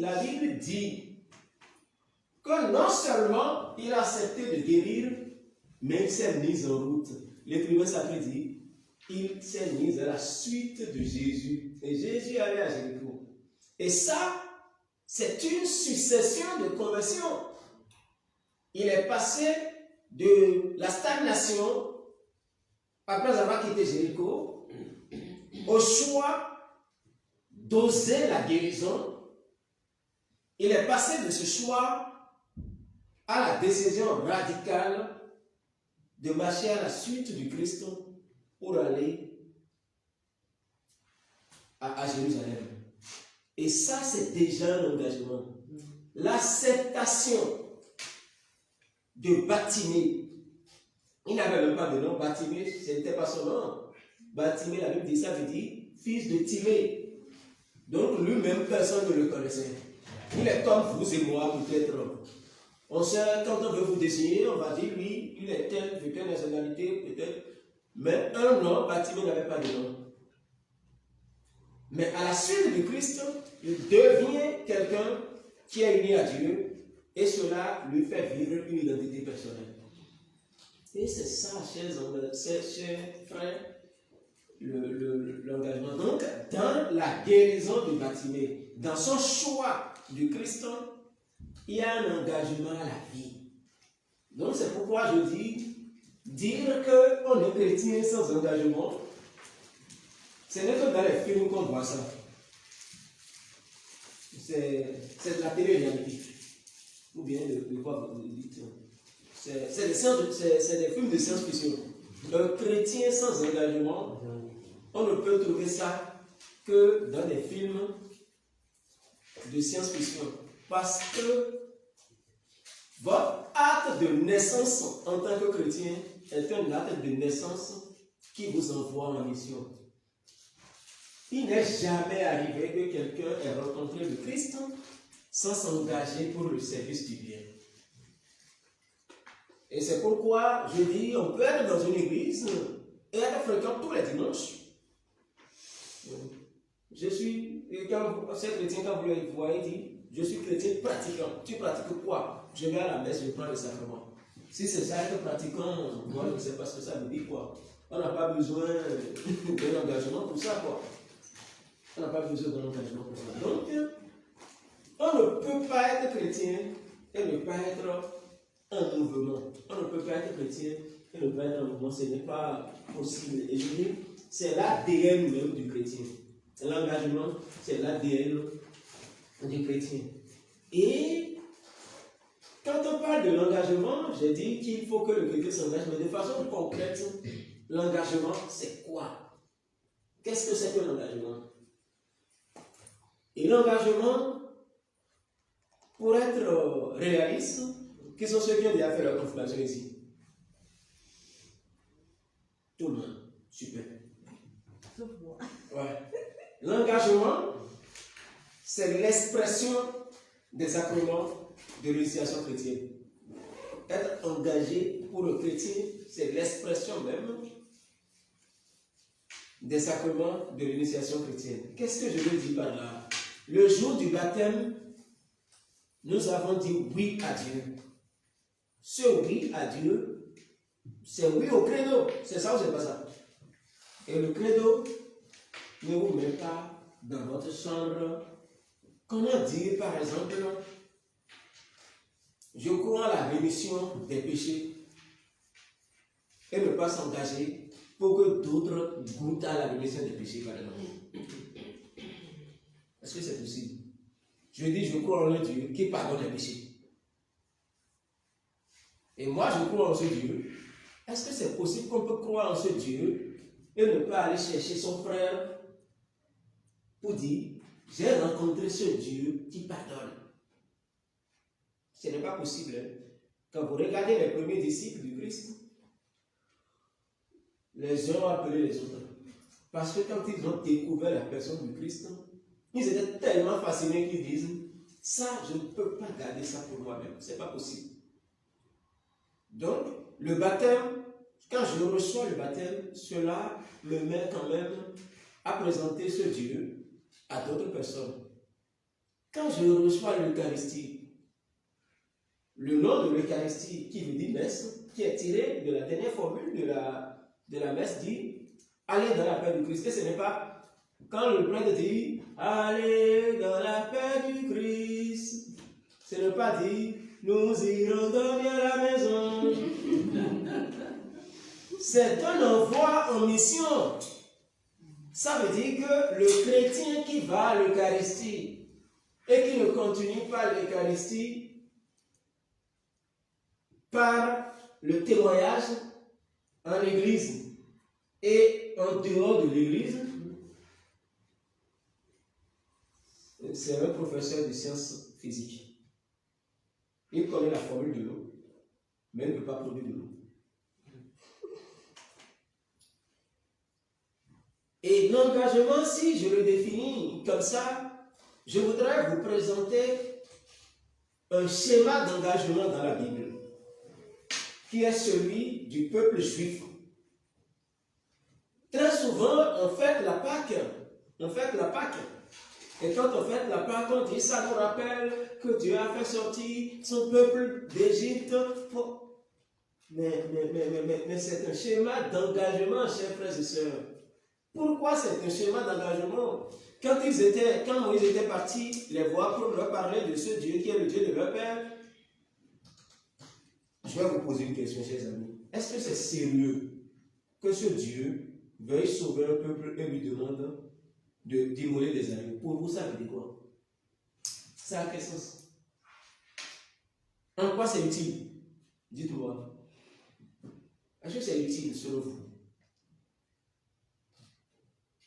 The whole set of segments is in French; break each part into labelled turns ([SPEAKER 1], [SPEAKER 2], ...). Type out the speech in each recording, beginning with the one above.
[SPEAKER 1] la Bible dit que non seulement il a accepté de guérir, mais il s'est mis en route. L'écrivain sacré dit, il s'est mis à la suite de Jésus. Et Jésus allait à Jéricho. Et ça, c'est une succession de conversions. Il est passé de la stagnation, après avoir quitté Jéricho, au choix d'oser la guérison. Il est passé de ce choix à la décision radicale de marcher à la suite du Christ pour aller à Jérusalem. Et ça, c'est déjà un engagement. L'acceptation de Bartimée. Il n'avait même pas de nom. Bartimée, ce n'était pas son nom. Bartimée, la Bible dit ça, veut dire fils de Timée. Donc lui-même, personne ne le connaissait. Il est comme vous et moi, peut-être. On sait, quand on veut vous désigner, on va dire, lui, il est tel, de telle nationalité, peut-être. Mais un nom, Bartimée n'avait pas de nom. Mais à la suite du Christ, il devient quelqu'un qui est uni à Dieu, et cela lui fait vivre une identité personnelle. Et c'est ça, chers frères, l'engagement. Donc, dans la guérison de Bartimée, dans son choix du Christ, il y a un engagement à la vie. Donc, c'est pourquoi je dis, dire qu'on est chrétien sans engagement, ce n'est que dans les films qu'on voit ça. C'est de la télé-réalité. Ou bien de quoi vous dites. C'est des films de science-fiction. Un chrétien sans engagement, on ne peut trouver ça que dans des films de science-fiction. Parce que votre acte de naissance en tant que chrétien est un acte de naissance qui vous envoie en mission. Il n'est jamais arrivé que quelqu'un ait rencontré le Christ sans s'engager pour le service du bien. Et c'est pourquoi je dis, on peut être dans une église et être fréquent tous les dimanches. Je suis, quand ces chrétiens, quand vous le voyez, dit, je suis chrétien pratiquant. Tu pratiques quoi? Je vais à la messe, je prends le sacrement. Si c'est ça être pratiquant, moi je ne sais pas ce que ça veut dire quoi. On n'a pas besoin d'un engagement pour ça quoi. On n'a pas besoin d'un engagement pour ça. Donc, on ne peut pas être chrétien et ne pas être un mouvement. On ne peut pas être chrétien et ne pas être un mouvement. Ce n'est pas possible. Et je dis, c'est l'ADN même du chrétien. L'engagement, c'est l'ADN du chrétien. Et quand on parle de l'engagement, j'ai dit qu'il faut que le chrétien s'engage, mais de façon concrète, l'engagement, c'est quoi? Qu'est-ce que c'est que l'engagement? Et l'engagement, pour être réaliste, qui sont ceux qui ont déjà fait leur confirmation ici? Tout le monde. Super.
[SPEAKER 2] Sauf moi.
[SPEAKER 1] Ouais. L'engagement, c'est l'expression des sacrements de l'initiation chrétienne. Être engagé pour le chrétien, c'est l'expression même des sacrements de l'initiation chrétienne. Qu'est-ce que je veux dire par là? Le jour du baptême, nous avons dit oui à Dieu. Ce oui à Dieu, c'est oui au credo. C'est ça ou c'est pas ça? Et le credo ne vous met pas dans votre chambre. Comment dire, par exemple, je crois à la rémission des péchés et ne pas s'engager pour que d'autres goûtent à la rémission des péchés, par exemple. Est-ce que c'est possible? Je dis, je crois en un Dieu qui pardonne les péchés. Et moi, je crois en ce Dieu. Est-ce que c'est possible qu'on peut croire en ce Dieu et ne pas aller chercher son frère pour dire, j'ai rencontré ce Dieu qui pardonne? Ce n'est pas possible. Quand vous regardez les premiers disciples du Christ, les uns ont appelé les autres. Parce que quand ils ont découvert la personne du Christ, ils étaient tellement fascinés qu'ils disent, ça, je ne peux pas garder ça pour moi-même. Ce n'est pas possible. Donc, le baptême, quand je reçois le baptême, cela me met quand même à présenter ce Dieu à d'autres personnes. quand je reçois l'Eucharistie, le nom de l'Eucharistie qui veut dire messe, qui est tiré de la dernière formule de la messe, dit allez dans la paix du Christ. Et ce n'est pas quand le prêtre dit allez dans la paix du Christ, ce n'est pas dit nous irons dormir à la maison. C'est un envoi en mission. Ça veut dire que le chrétien qui va à l'Eucharistie et qui ne continue pas l'Eucharistie par le témoignage en église et en dehors de l'église, c'est un professeur de sciences physiques. Il connaît la formule de l'eau, mais il ne peut pas produire de l'eau. Et l'engagement, si je le définis comme ça, je voudrais vous présenter un schéma d'engagement dans la Bible, qui est celui du peuple juif. Très souvent, on fête la Pâque. On fête la Pâque. Et quand on fête la Pâque, on dit ça nous rappelle que Dieu a fait sortir son peuple d'Égypte. Mais c'est un schéma d'engagement, chers frères et sœurs. Pourquoi c'est un schéma d'engagement? Quand Moïse était parti les voir pour leur parler de ce Dieu qui est le Dieu de leur père, je vais vous poser une question, chers amis. Est-ce que c'est sérieux que ce Dieu veuille sauver un peuple et lui demande d'immoler des agneaux? Pour vous, ça veut dire quoi? Ça a quel sens? En quoi c'est utile? Dites-moi. Est-ce que c'est utile selon vous?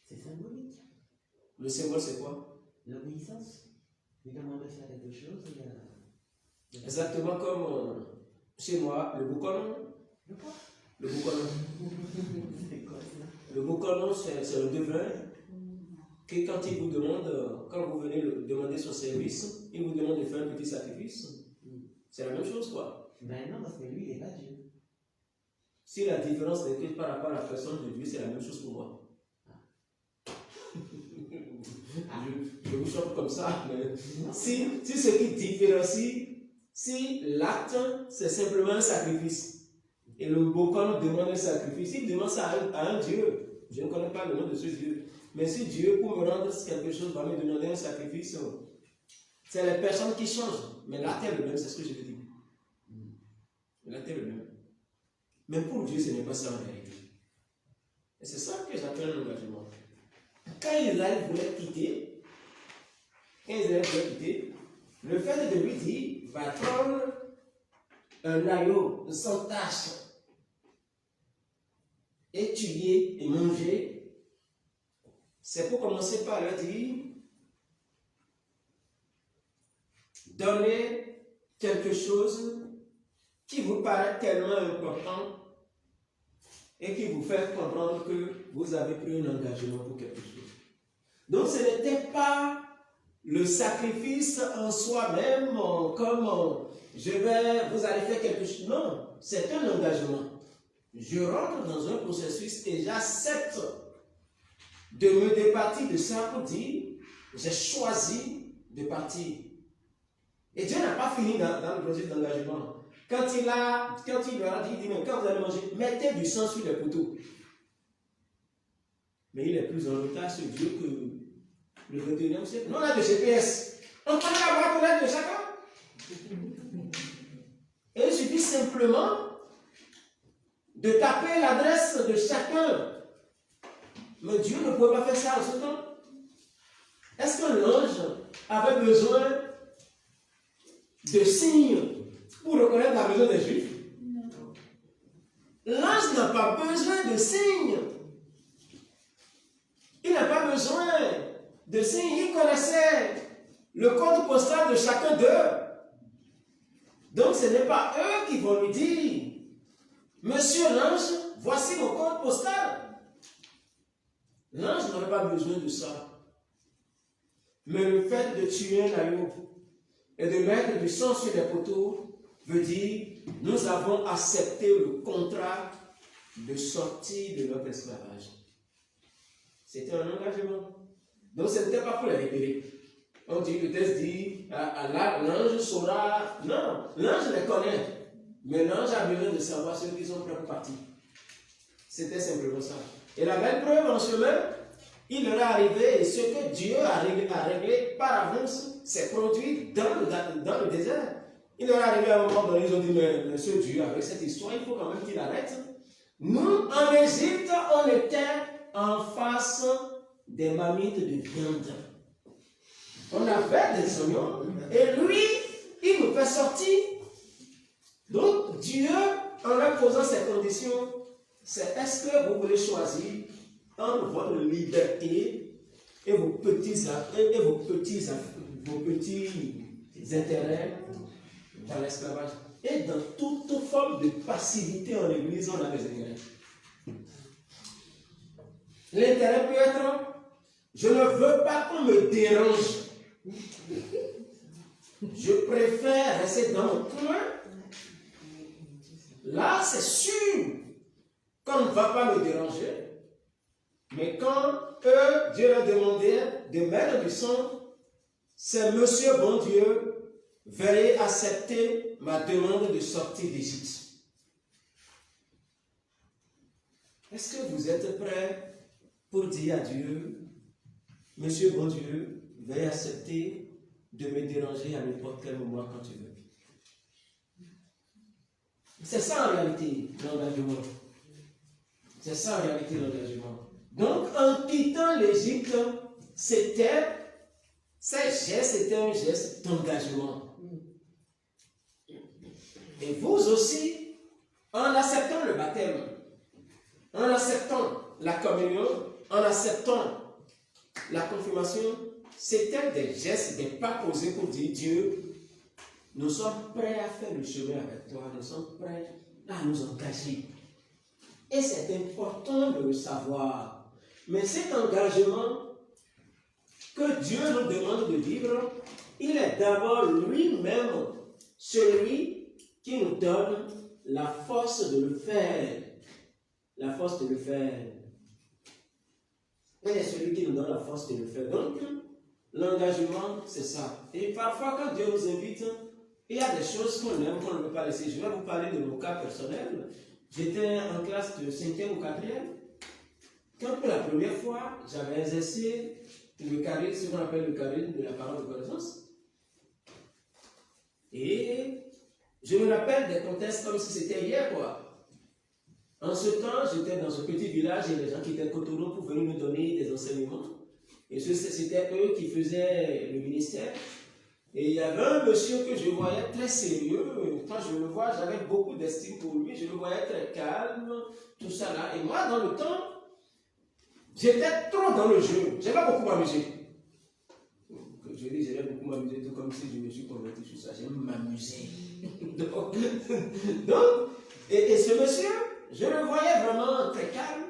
[SPEAKER 2] C'est symbolique.
[SPEAKER 1] Le symbole, c'est quoi?
[SPEAKER 2] L'obéissance. Il demande de faire quelque chose, il y a...
[SPEAKER 1] Exactement comme chez moi, le bouconon.
[SPEAKER 2] Le quoi?
[SPEAKER 1] Le bouconon.
[SPEAKER 2] C'est quoi ça?
[SPEAKER 1] Le bouconon, c'est le devin que quand il vous demande, quand vous venez le demander son service, il vous demande de faire un petit sacrifice. C'est la même chose, quoi.
[SPEAKER 2] Ben non, parce que lui, il n'est pas Dieu.
[SPEAKER 1] Si la différence n'est que par rapport à la personne de Dieu, c'est la même chose pour moi. Je vous choque comme ça, mais si ce qui différencie, si l'acte, c'est simplement un sacrifice, et le boucan demande un sacrifice, il demande ça à un Dieu. Je ne connais pas le nom de ce Dieu. Mais si Dieu, pour me rendre quelque chose, va me demander un sacrifice, c'est les personnes qui changent. Mais l'acte est le même, c'est ce que je veux dire. L'acte est le même. Mais pour Dieu, ce n'est pas ça en réalité. Et c'est ça que j'appelle l'engagement. Quand Israël voulait quitter, le fait de lui dire, va prendre un agneau sans tache et tuer et manger, c'est pour commencer par leur dire, donnez quelque chose qui vous paraît tellement important et qui vous fait comprendre que vous avez pris un engagement pour quelque chose. Donc ce n'était pas le sacrifice en soi-même, comme vous allez faire quelque chose. Non, c'est un engagement. Je rentre dans un processus et j'accepte de me départir de ça pour dire, j'ai choisi de partir. Et Dieu n'a pas fini dans le processus d'engagement. Quand il leur a dit, mais quand vous allez manger, mettez du sang sur les poteaux. Mais il est plus en retard ce Dieu que le 21e siècle. Nous, on a des GPS. On connaît la boîte aux lettres de chacun. Et il suffit simplement de taper l'adresse de chacun. Mais Dieu ne pouvait pas faire ça en ce temps. Est-ce que l'ange avait besoin de signes pour reconnaître la maison des Juifs? Non. L'ange n'a pas besoin de signes. Il n'a pas besoin de signes. Il connaissait le code postal de chacun d'eux. Donc ce n'est pas eux qui vont lui dire, Monsieur l'ange, voici mon code postal. L'ange n'aurait pas besoin de ça. Mais le fait de tuer un agneau et de mettre du sang sur les poteaux veut dire, nous avons accepté le contrat de sortir de notre esclavage. C'était un engagement. Donc ce n'était pas pour les libérer. On dit, le texte dit, l'ange saura. Non, l'ange les connaît. Mais l'ange a besoin de savoir ceux qui sont prêts pour partir. C'était simplement ça. Et la belle preuve en chemin, il leur est arrivé, et ce que Dieu a réglé par avance s'est produit dans le désert. Il leur est arrivé à un moment donné, ils ont dit, mais ce Dieu, avec cette histoire, il faut quand même qu'il arrête. Nous, en Égypte, on était en face des marmites de viande. On avait des oignons, et lui, il nous fait sortir. Donc, Dieu, en leur posant ces conditions, c'est est-ce que vous voulez choisir entre votre liberté et vos petits intérêts dans l'esclavage. Et dans toute forme de passivité en église, on a des intérêts. L'intérêt peut être, je ne veux pas qu'on me dérange. Je préfère rester dans mon coin. Là, c'est sûr qu'on ne va pas me déranger. Mais quand eux, Dieu leur demandait de mettre du sang, c'est Monsieur bon Dieu, veuillez accepter ma demande de sortie d'Égypte. Est-ce que vous êtes prêts pour dire à Dieu, Monsieur bon Dieu, veuillez accepter de me déranger à n'importe quel moment quand tu veux? C'est ça en réalité l'engagement. C'est ça en réalité l'engagement. Donc en quittant l'Égypte, c'était un geste d'engagement. Et vous aussi, en acceptant le baptême, en acceptant la communion, en acceptant la confirmation, c'était des gestes, des pas posés pour dire Dieu, nous sommes prêts à faire le chemin avec toi, nous sommes prêts à nous engager. Et c'est important de le savoir. Mais cet engagement que Dieu nous demande de vivre, il est d'abord lui-même celui qui nous donne la force de le faire. La force de le faire. Il est celui qui nous donne la force de le faire. Donc, l'engagement, c'est ça. Et parfois, quand Dieu nous invite, il y a des choses qu'on aime, qu'on ne peut pas laisser. Je vais vous parler de mon cas personnel. J'étais en classe de 5e ou 4e. Quand pour la première fois, j'avais exercé le charisme, ce qu'on appelle le charisme de la parole de connaissance. Et je me rappelle des contextes comme si c'était hier, quoi. En ce temps, j'étais dans un petit village et les gens qui étaient cotonaux pour venir me donner des enseignements. Et c'était eux qui faisaient le ministère. Et il y avait un monsieur que je voyais très sérieux. Quand je le vois, j'avais beaucoup d'estime pour lui. Je le voyais très calme, tout ça là. Et moi, dans le temps, j'étais trop dans le jeu. J'aimais beaucoup m'amuser. Je dis, j'aimais beaucoup m'amuser, tout comme si je me suis converti sur ça. J'aime m'amuser. Et ce monsieur, je le voyais vraiment très calme.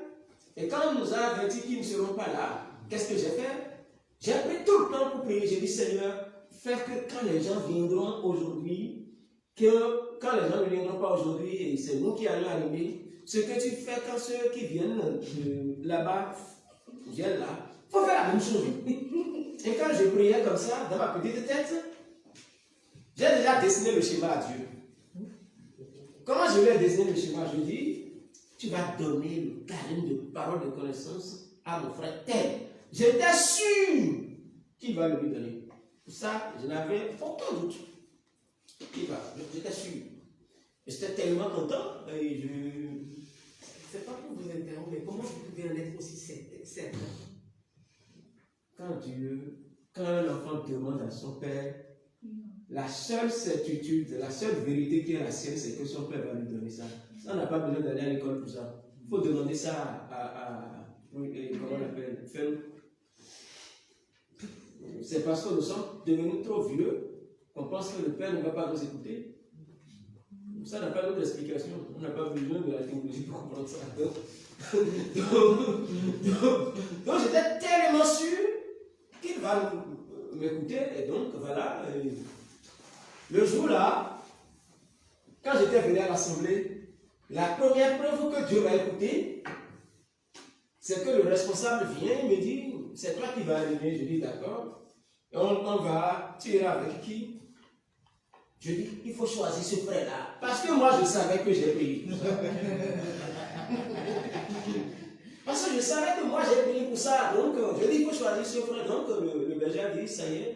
[SPEAKER 1] Et quand on nous a avertis qu'ils ne seront pas là, qu'est-ce que j'ai fait? J'ai pris tout le temps pour prier. J'ai dit, Seigneur, fais que quand les gens viendront aujourd'hui, que quand les gens ne viendront pas aujourd'hui, et c'est nous qui allons animer, ce que tu fais quand ceux qui viennent là-bas viennent là, il faut faire la même chose. Et quand je priais comme ça, dans ma petite tête, j'ai déjà dessiné le schéma à Dieu. Comment je lui ai dessiné le schéma? Je dis, tu vas donner le charisme de parole de connaissance à mon frère tel. J'étais sûr qu'il va le lui donner. Ça, je n'avais aucun doute. J'étais sûr. J'étais tellement content et je...
[SPEAKER 3] C'est pas pour vous interrompre, mais comment vous pouvez en être aussi certain?
[SPEAKER 1] Quand un enfant demande à son père, la seule certitude, la seule vérité qui est la sienne, c'est que son père va lui donner ça. Ça, on n'a pas besoin d'aller à l'école pour ça. Il faut demander ça comment on appelle, c'est parce que nous sommes devenus trop vieux qu'on pense que le Père ne va pas nous écouter. Ça n'a pas d'autre explication. On n'a pas besoin de la théologie pour comprendre ça. Donc j'étais tellement sûr qu'il va m'écouter. Et donc voilà. Le jour-là, quand j'étais venu à l'assemblée, la première preuve que Dieu m'a écouté, c'est que le responsable vient et me dit, c'est toi qui vas animer. Je dis d'accord. Et on va tirer avec qui? Je dis, il faut choisir ce frère-là. Parce que moi, je savais que j'ai payé pour ça. Parce que je savais que moi, j'ai payé pour ça. Donc, je dis, il faut choisir ce frère. Donc, le berger a dit, ça y est.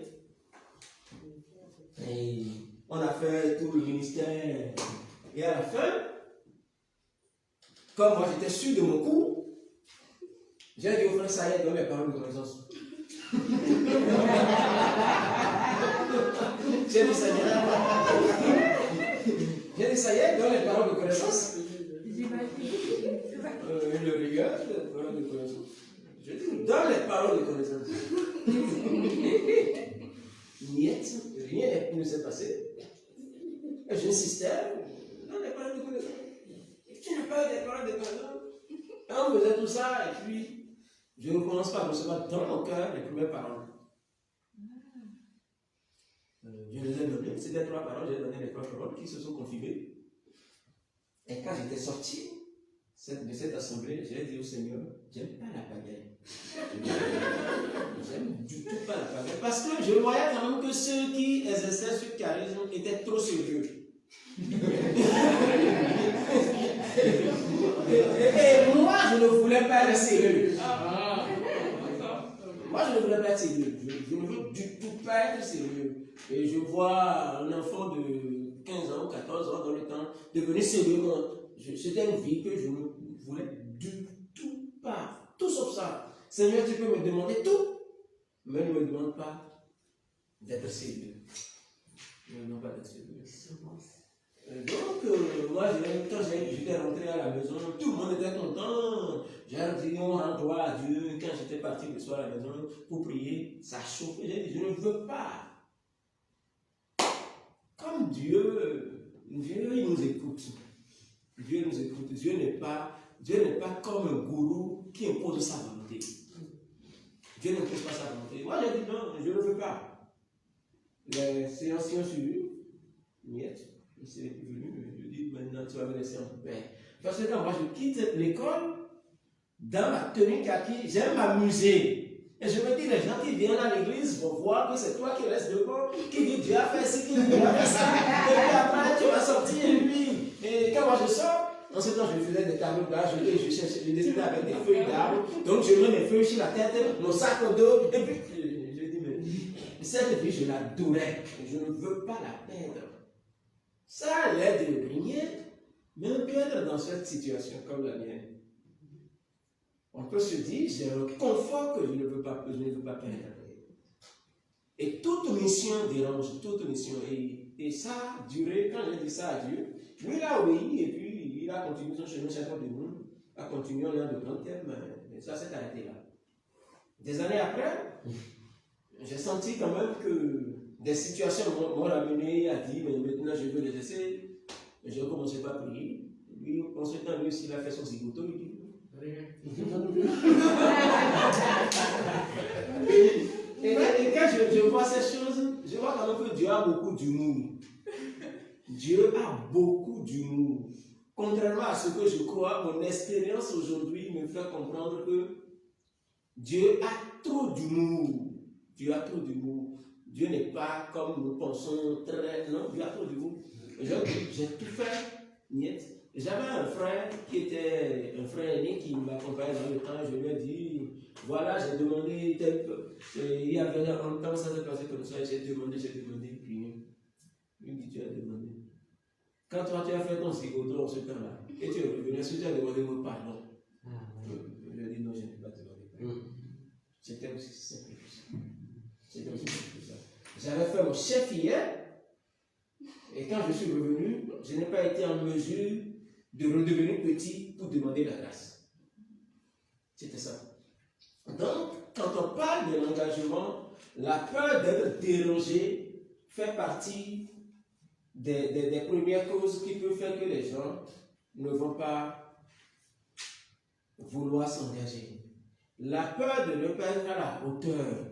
[SPEAKER 1] Et on a fait tout le ministère. Et à la fin, comme moi, j'étais sûr de mon coup, j'ai dit au frère, ça y est, donne les paroles de connaissance. J'ai dit, ça y est. J'ai dit, ça y est, donne les paroles de connaissance. Il le regarde, les paroles de connaissance. Je dis, donne les paroles de connaissance. Rien ne s'est passé. Et j'insistais, donne les paroles de connaissance. Tu n'as pas eu des paroles de connaissance. Et on faisait tout ça, et puis, je ne commence pas à recevoir dans mon cœur les premières paroles. Je les ai données, c'était 3 paroles, j'ai donné les 3 paroles qui se sont confirmées. Et quand j'étais sorti de cette assemblée, j'ai dit au Seigneur, j'aime pas la pagaille. J'aime du tout pas la pagaille. Parce que je voyais quand même que ceux qui exerçaient ce charisme étaient trop sérieux. Et moi, je ne voulais pas être sérieux. Moi, je ne voulais pas être sérieux. Je ne veux du tout pas être sérieux. Et je vois un enfant de 15 ans, 14 ans dans le temps devenir sérieux. C'était une vie que je ne voulais du tout pas. Tout sauf ça. Seigneur, tu peux me demander tout, mais ne me demande pas d'être sérieux. Ne me demande pas d'être sérieux. Donc, moi, quand j'étais rentré à la maison, tout le monde était content. J'ai dit, on rend gloire à Dieu. Quand j'étais parti le soir à la maison pour prier, ça chauffait. J'ai dit, je ne veux pas. Comme Dieu il nous écoute. Dieu nous écoute. Dieu n'est pas comme un gourou qui impose sa volonté. Dieu n'impose pas sa volonté. Moi, j'ai dit, non, je ne veux pas. Les séances ont suivi. Niet. Il s'est venu, je dis maintenant tu vas me laisser en paix. Parce que quand moi je quitte l'école, dans ma tenue kaki, j'aime m'amuser. Et je me dis, les gens qui viennent à l'église vont voir que c'est toi qui restes devant, qui dit Dieu a fait ci, qui dit Dieu a fait ça. Et puis après, tu vas sortir et lui. Et quand moi je sors, en ce temps je faisais des tableaux d'art, je dessinais avec des feuilles d'arbre. Donc je mets mes feuilles sur la tête, mon sac au dos. Et puis je dis, mais cette vie, je l'adorais. Je ne veux pas la perdre. Ça l'aide de rien, mais on peut être dans cette situation comme la mienne. On peut se dire, j'ai un confort que je ne veux pas perdre. Et toute mission dérange, toute mission. Et ça a duré, quand j'ai dit ça à Dieu, lui il a obéi et puis il a continué son chemin, chacun de nous a continué en de grands thèmes, mais ça s'est arrêté là. Des années après, j'ai senti quand même que des situations m'ont ramené à dire, mais maintenant je veux les laisser. J'ai commencé par prier. Lui, en ce temps, lui aussi, il a fait son zigoto, il dit. Et quand je vois ces choses, je vois quand même que Dieu a beaucoup d'humour. Dieu a beaucoup d'humour. Contrairement à ce que je crois, mon expérience aujourd'hui me fait comprendre que Dieu a trop d'humour. Dieu a trop d'humour. Dieu n'est pas comme nous pensons très. Non, Dieu a trop d'humour. J'ai tout fait. Niet. J'avais un frère qui était un frère aîné qui m'accompagnait dans le temps. Je lui ai dit voilà, j'ai demandé tel peu. Il y avait un temps, ça s'est passé comme ça. J'ai demandé, puis lui dit tu as demandé. Quand toi tu as fait ton cigoto en ce temps-là, et tu es revenu, est-ce que tu as demandé votre pardon? Je lui ai dit non, je n'ai pas demandé pardon. C'était aussi simple que ça. C'était aussi simple que ça. J'avais fait mon chef hier, et quand je suis revenu, je n'ai pas été en mesure de redevenir petit pour demander la grâce. C'était ça. Donc, quand on parle de l'engagement, la peur d'être dérangé fait partie des premières causes qui peuvent faire que les gens ne vont pas vouloir s'engager. La peur de ne pas être à la hauteur.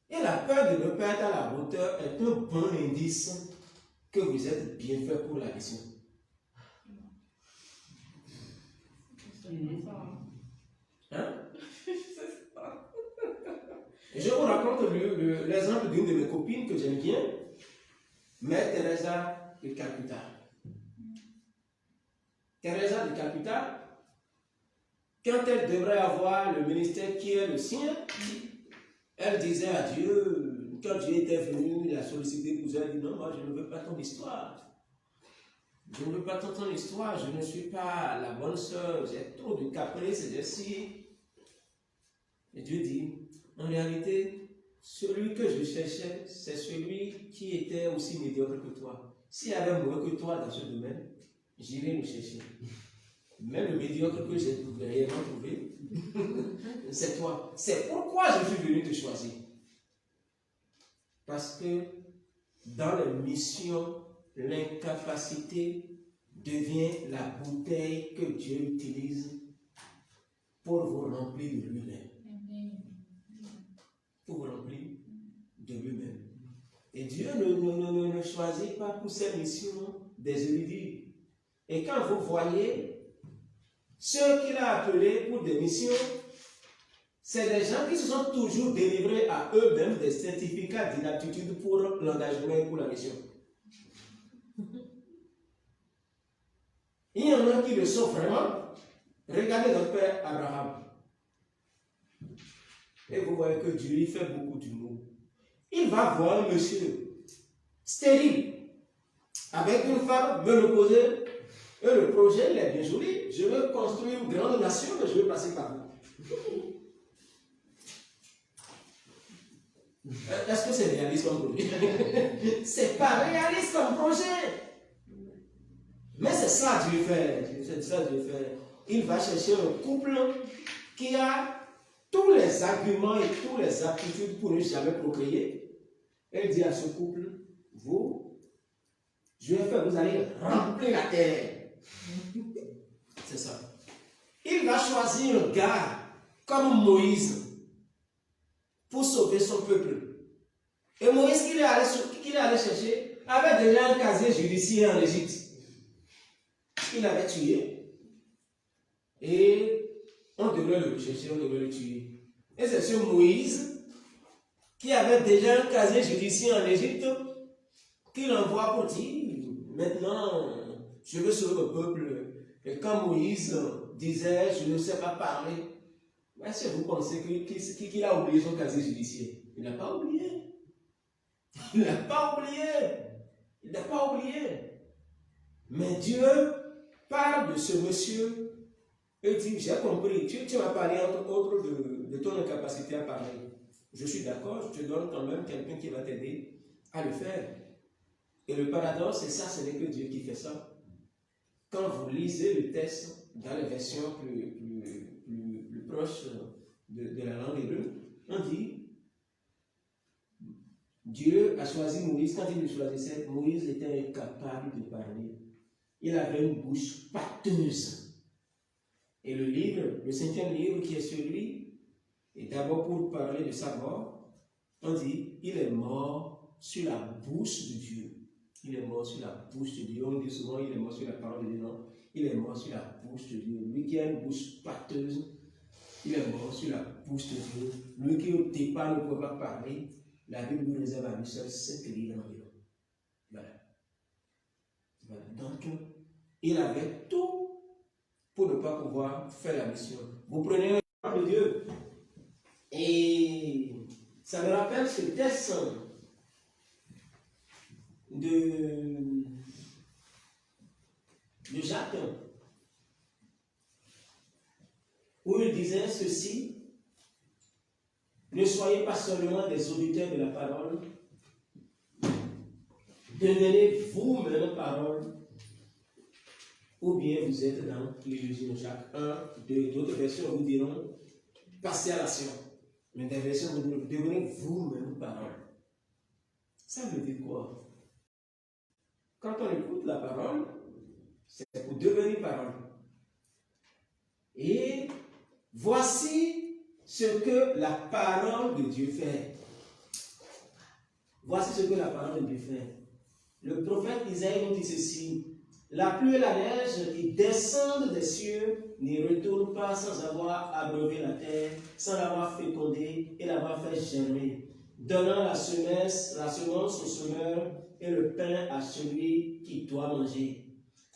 [SPEAKER 1] Et la peur de ne pas être à la hauteur est un bon indice que vous êtes bien fait pour la mission. Hein? Et je vous raconte l'exemple d'une de mes copines que j'aime bien, Mère Teresa de Calcutta. Teresa de Calcutta, quand elle devrait avoir le ministère qui est le sien, elle disait à Dieu, quand Dieu était venu la solliciter pour ça, elle dit non, moi je ne veux pas ton histoire. Je ne veux pas ton histoire, je ne suis pas la bonne sœur, j'ai trop de caprices et de ci. Et Dieu dit, en réalité, celui que je cherchais, c'est celui qui était aussi médiocre que toi. S'il y avait moins que toi dans ce domaine, j'irai le chercher. Même le médiocre que j'ai réellement trouvé, c'est toi. C'est pourquoi je suis venu te choisir. Parce que dans les missions, l'incapacité devient la bouteille que Dieu utilise pour vous remplir de lui-même. Pour vous remplir de lui-même. Et Dieu ne choisit pas pour ces missions des érudits. Et quand vous voyez ceux qu'il a appelés pour des missions, c'est des gens qui se sont toujours délivrés à eux-mêmes des certificats d'inaptitude pour l'engagement et pour la mission. Il y en a qui le sont vraiment. Regardez notre père Abraham. Et vous voyez que Dieu il fait beaucoup d'humour. Il va voir un monsieur stérile, avec une femme, me le poser. Et le projet, il est bien joli. Je veux construire une grande nation, mais je veux passer par là. Est-ce que c'est réaliste comme projet? C'est pas réaliste comme projet. Mais c'est ça Dieu fait. C'est ça Dieu fait. Il va chercher un couple qui a tous les arguments et toutes les aptitudes pour ne jamais procréer. Elle dit à ce couple, vous, je vais faire, vous allez remplir la terre. C'est ça. Il va choisir un gars comme Moïse pour sauver son peuple. Et Moïse qu'il est allé chercher avait déjà un casier judiciaire en Égypte. Il avait tué. Et on devait le chercher, on devait le tuer. Et c'est ce Moïse qui avait déjà un casier judiciaire en Égypte qu'il envoie pour dire, maintenant, je veux sauver le peuple. Et quand Moïse disait, je ne sais pas parler, est-ce que vous pensez qu'il a oublié son casier judiciaire? Il n'a pas oublié. Il n'a pas oublié. Il n'a pas oublié. Mais Dieu parle de ce monsieur et dit, j'ai compris, tu m'as parlé entre autres de ton incapacité à parler. Je suis d'accord, je te donne quand même quelqu'un qui va t'aider à le faire. Et le paradoxe, c'est ça, ce n'est que Dieu qui fait ça. Quand vous lisez le texte dans les versions plus proches de la langue hébreu, on dit, Dieu a choisi Moïse. Quand il le choisissait, Moïse était incapable de parler. Il avait une bouche pâteuse. Et le livre, le 5e livre qui est sur lui, et d'abord pour parler de sa mort, on dit, il est mort sur la bouche de Dieu. Il est mort sur la bouche de Dieu. On dit souvent, il est mort sur la parole de Dieu. Non, il est mort sur la bouche de Dieu. Lui qui a une bouche pâteuse, il est mort sur la bouche de Dieu. Lui qui au départ ne pouvait pas parler, la Bible nous réserve à lui seul 5 livres environ. Voilà. Donc, il avait tout pour ne pas pouvoir faire la mission. Vous prenez la parole de Dieu et ça me rappelle ce texte de Jacques, où il disait ceci: ne soyez pas seulement des auditeurs de la parole, devenez vous-même parole, ou bien vous êtes dans l'illusion. Jacques 1, 2, d'autres versions vous diront passez à l'action, mais des versions vous diront devenez vous-même parole. Ça veut dire quoi? Quand on écoute la parole, c'est pour devenir parole. Et voici ce que la parole de Dieu fait. Voici ce que la parole de Dieu fait. Le prophète Isaïe nous dit ceci: La pluie et la neige qui descendent des cieux n'y retournent pas sans avoir abreuvé la terre, sans l'avoir fécondée et l'avoir fait germer, donnant la semence au semeur et le pain à celui qui doit manger.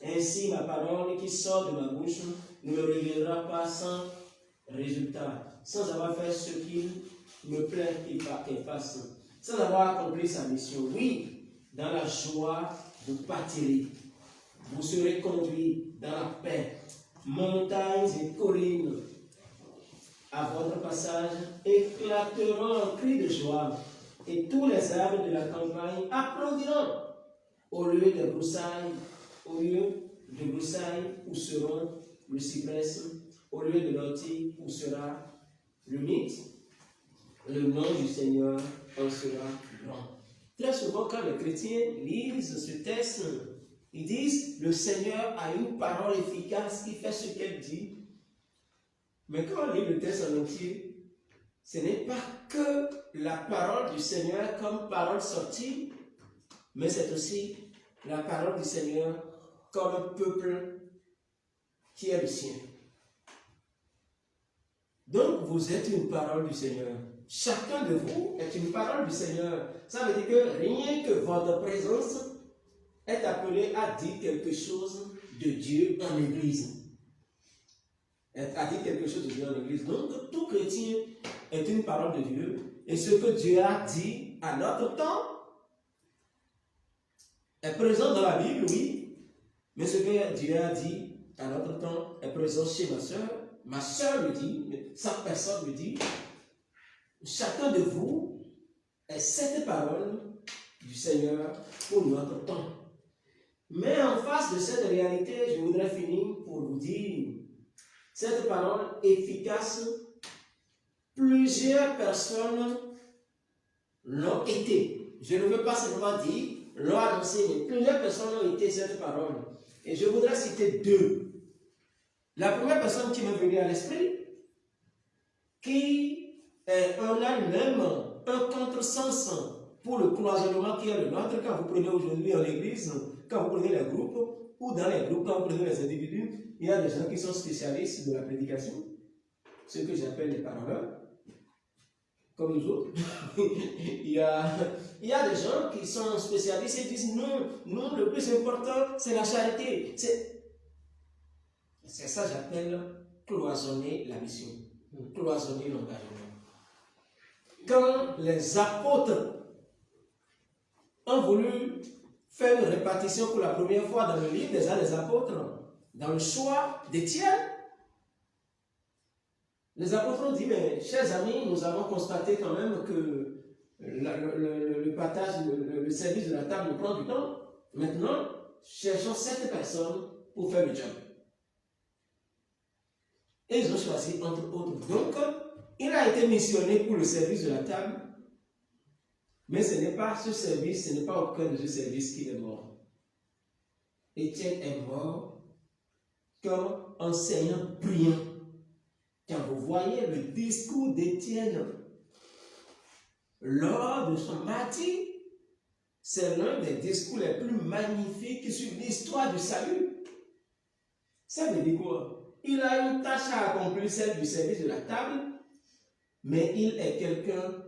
[SPEAKER 1] Ainsi, ma parole qui sort de ma bouche ne me reviendra pas sans résultat, sans avoir fait ce qu'il me plaît qu'elle fasse, sans avoir accompli sa mission. Oui, dans la joie, vous pâtirez. Vous serez conduits dans la paix. Montagnes et collines, à votre passage, éclateront en cris de joie, et tous les arbres de la campagne applaudiront. Au lieu de broussailles, où seront le cyprès, au lieu de l'ortie, où sera le mythe, le nom du Seigneur en sera grand. Très souvent, quand les chrétiens lisent ce texte, ils disent, le Seigneur a une parole efficace qui fait ce qu'elle dit. Mais quand on lit le texte en entier, ce n'est pas que la parole du Seigneur comme parole sortie, mais c'est aussi la parole du Seigneur comme un peuple qui est le sien. Donc, vous êtes une parole du Seigneur. Chacun de vous est une parole du Seigneur. Ça veut dire que rien que votre présence est appelé à dire quelque chose de Dieu en Église. À dire quelque chose de Dieu en Église. Donc, tout chrétien est une parole de Dieu. Et ce que Dieu a dit à notre temps est présent dans la Bible, oui. Mais ce que Dieu a dit à notre temps est présent chez ma soeur. Ma soeur le dit, mais sa personne le dit. Chacun de vous est cette parole du Seigneur pour notre temps. Mais en face de cette réalité, je voudrais finir pour vous dire, cette parole efficace, plusieurs personnes l'ont été. Je ne veux pas simplement dire, l'ont annoncé, mais plusieurs personnes ont été cette parole. Et je voudrais citer deux. La première personne qui m'est venue à l'esprit, qui est en elle-même un contresens pour le cloisonnement qui est le nôtre. Quand vous prenez aujourd'hui en église, quand vous prenez les groupes, ou dans les groupes, quand vous prenez les individus, il y a des gens qui sont spécialistes de la prédication, ceux que j'appelle les parleurs, comme nous autres. il y a des gens qui sont spécialistes et disent non, le plus important, c'est la charité. C'est ça que j'appelle cloisonner la mission, cloisonner l'engagement. Quand les apôtres ont voulu faire une répartition pour la première fois dans le livre des Actes des Apôtres, dans le choix d'Étienne, les apôtres ont dit, mais chers amis, nous avons constaté quand même que le partage, le service de la table nous prend du temps. Maintenant, cherchons 7 personnes pour faire le job. Et ils ont choisi entre autres. Donc, il a été missionné pour le service de la table, mais ce n'est pas ce service, ce n'est pas au cœur de ce service qu'il est mort. Étienne est mort comme enseignant brillant. Quand vous voyez le discours d'Étienne lors de son martyre, c'est l'un des discours les plus magnifiques sur l'histoire du salut. Ça veut dire quoi? Il a une tâche à accomplir, celle du service de la table, mais il est quelqu'un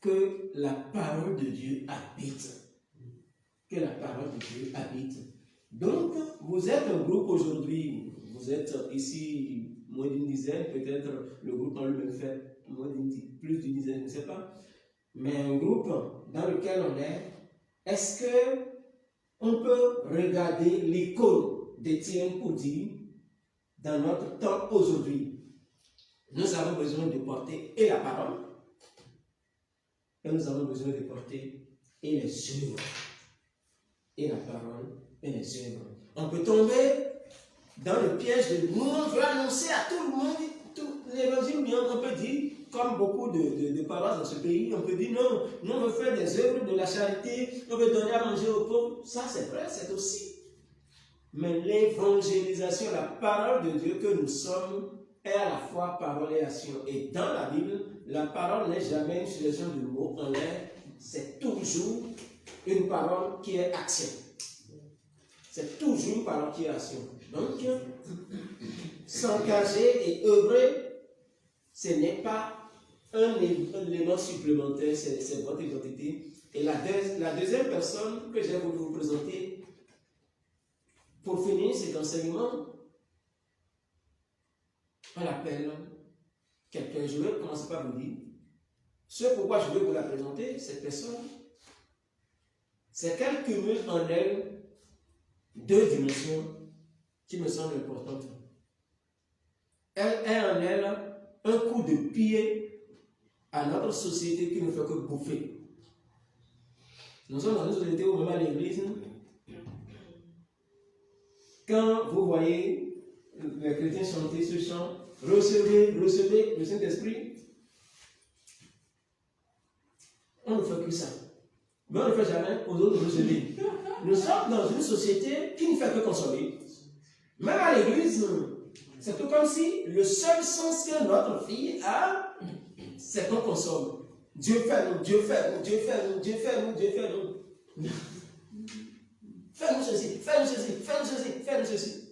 [SPEAKER 1] que la parole de Dieu habite. Que la parole de Dieu habite. Donc, vous êtes un groupe aujourd'hui, vous êtes ici moins d'une dizaine, peut-être le groupe en lui-même fait plus d'une dizaine, je ne sais pas. Mais un groupe dans lequel on est, est-ce que on peut regarder l'icône d'Étienne pour dire, dans notre temps aujourd'hui, nous avons besoin de porter et la parole, et nous avons besoin de porter et les œuvres. Et la parole et les œuvres. On peut tomber dans le piège de nous, on veut annoncer à tout le monde, tout l'évangile, on peut dire, comme beaucoup de paroisses dans ce pays, on peut dire non, nous on veut faire des œuvres de la charité, on veut donner à manger aux pauvres. Ça c'est vrai, c'est aussi. Mais l'évangélisation, la parole de Dieu que nous sommes, est à la fois parole et action. Et dans la Bible, la parole n'est jamais une succession de mots en l'air, c'est toujours une parole qui est action. C'est toujours par l'enquiration. Donc, s'engager et œuvrer, ce n'est pas un élément supplémentaire, c'est votre identité. Et la deuxième personne que j'ai voulu vous présenter, pour finir cet enseignement, on l'appelle quelqu'un. Je vais commencer par vous dire ce pourquoi je vais vous la présenter, cette personne, c'est qu'elle cumule en elle deux dimensions qui me semblent importantes. Elle a en elle un coup de pied à notre société qui ne fait que bouffer. Nous sommes dans une société où, même à l'église, quand vous voyez les chrétiens chanter ce chant, recevez le Saint-Esprit, on ne fait que ça. Mais on ne fait jamais aux autres recever. Nous sommes dans une société qui ne fait que consommer. Même à l'église, c'est tout comme si le seul sens que notre fille a, c'est qu'on consomme. Dieu fait nous, Dieu fait nous, Dieu fait nous, Dieu fait nous, Dieu fait nous. Fais-nous ceci, fais-nous ceci, fais-nous ceci, fais-nous ceci.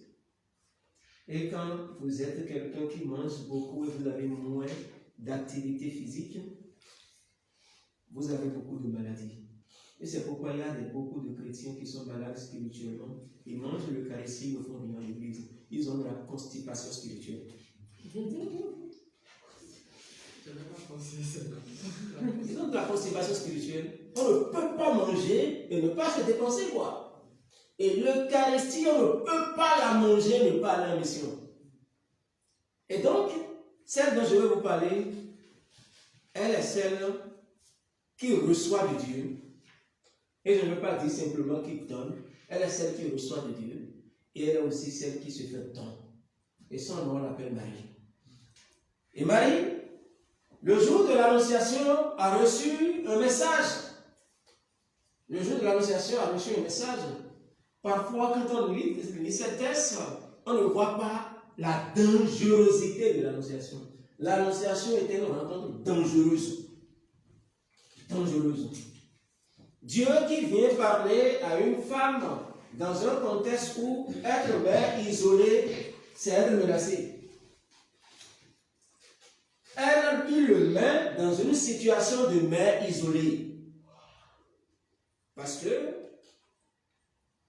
[SPEAKER 1] Et quand vous êtes quelqu'un qui mange beaucoup et vous avez moins d'activité physique, vous avez beaucoup de maladies. Et c'est pourquoi il y a beaucoup de chrétiens qui sont malades spirituellement. Ils mangent l'Eucharistie, ils ne font rien à l'église. Ils ont de la constipation spirituelle. Ils ont de la constipation spirituelle. On ne peut pas manger et ne pas se dépenser, quoi. Et l'Eucharistie, on ne peut pas la manger et ne pas aller en mission. Et donc, celle dont je vais vous parler, elle est celle qui reçoit de Dieu. Et je ne veux pas dire simplement qui donne. Elle est celle qui reçoit de Dieu. Et elle est aussi celle qui se fait don. Et son nom, on l'appelle Marie. Et Marie, le jour de l'Annonciation, a reçu un message. Le jour de l'Annonciation a reçu un message. Parfois, quand on lit ces textes, on ne voit pas la dangerosité de l'Annonciation. L'Annonciation était une rencontre dangereuse. Dangereuse. Dieu qui vient parler à une femme dans un contexte où être mère isolée, c'est être menacé. Il le met dans une situation de mère isolée. Parce que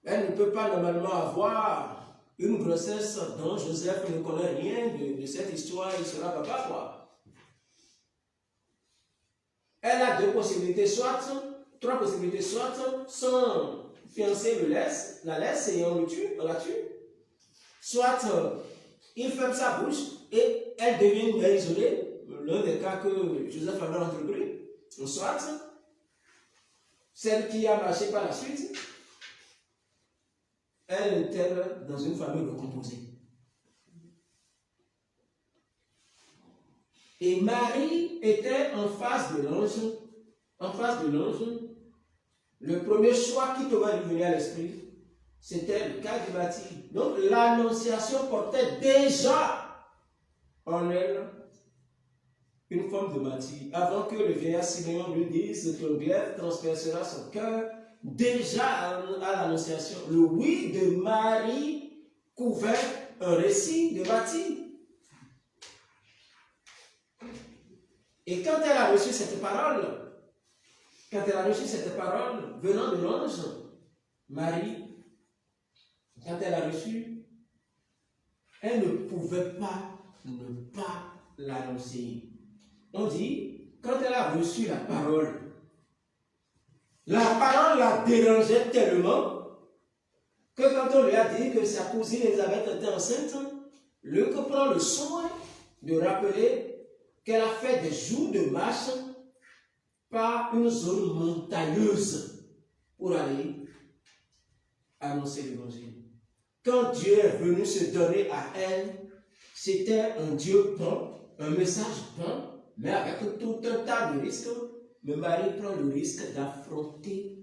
[SPEAKER 1] elle ne peut pas normalement avoir une grossesse dont Joseph ne connaît rien de cette histoire, il sera papa, quoi. Elle a deux possibilités, trois possibilités, soit son fiancé la laisse et on la tue, soit il ferme sa bouche et elle devient une mère isolée, l'un des cas que Joseph avait entrepris, soit celle qui a marché par la suite, elle intègre dans une famille recomposée. Et Marie était en face de l'ange. En face de l'ange, le premier choix qui devait lui venir à l'esprit, c'était le cas de Mathilde. Donc l'annonciation portait déjà en elle une forme de Mathilde. Avant que le vieillard Simeon lui dise que ton glaive transpercera son cœur, déjà à l'annonciation, le oui de Marie couvert un récit de Mathilde. Et quand elle a reçu cette parole, venant de l'ange, Marie, quand elle a reçu, elle ne pouvait pas ne pas l'annoncer. On dit, quand elle a reçu la parole la dérangeait tellement que quand on lui a dit que sa cousine Elisabeth était enceinte, Luc prend le soin de rappeler qu'elle a fait des jours de marche par une zone montagneuse pour aller annoncer l'évangile. Quand Dieu est venu se donner à elle, c'était un Dieu bon, un message bon, mais avec tout un tas de risques. Mais Marie prend le risque d'affronter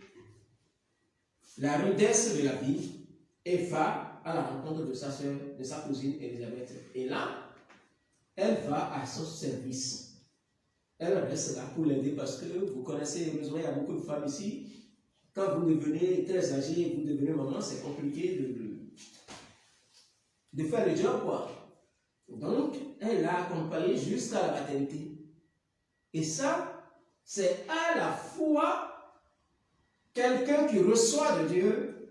[SPEAKER 1] la rudesse de la vie et va à la rencontre de sa soeur, de sa cousine Elisabeth. Et là, elle va à son service. Elle reste là pour l'aider parce que vous connaissez, heureusement, il y a beaucoup de femmes ici. quand vous devenez très âgé, vous devenez maman, c'est compliqué de faire le job, quoi. Donc, elle l'a accompagné jusqu'à la maternité. Et ça, c'est à la fois quelqu'un qui reçoit de Dieu,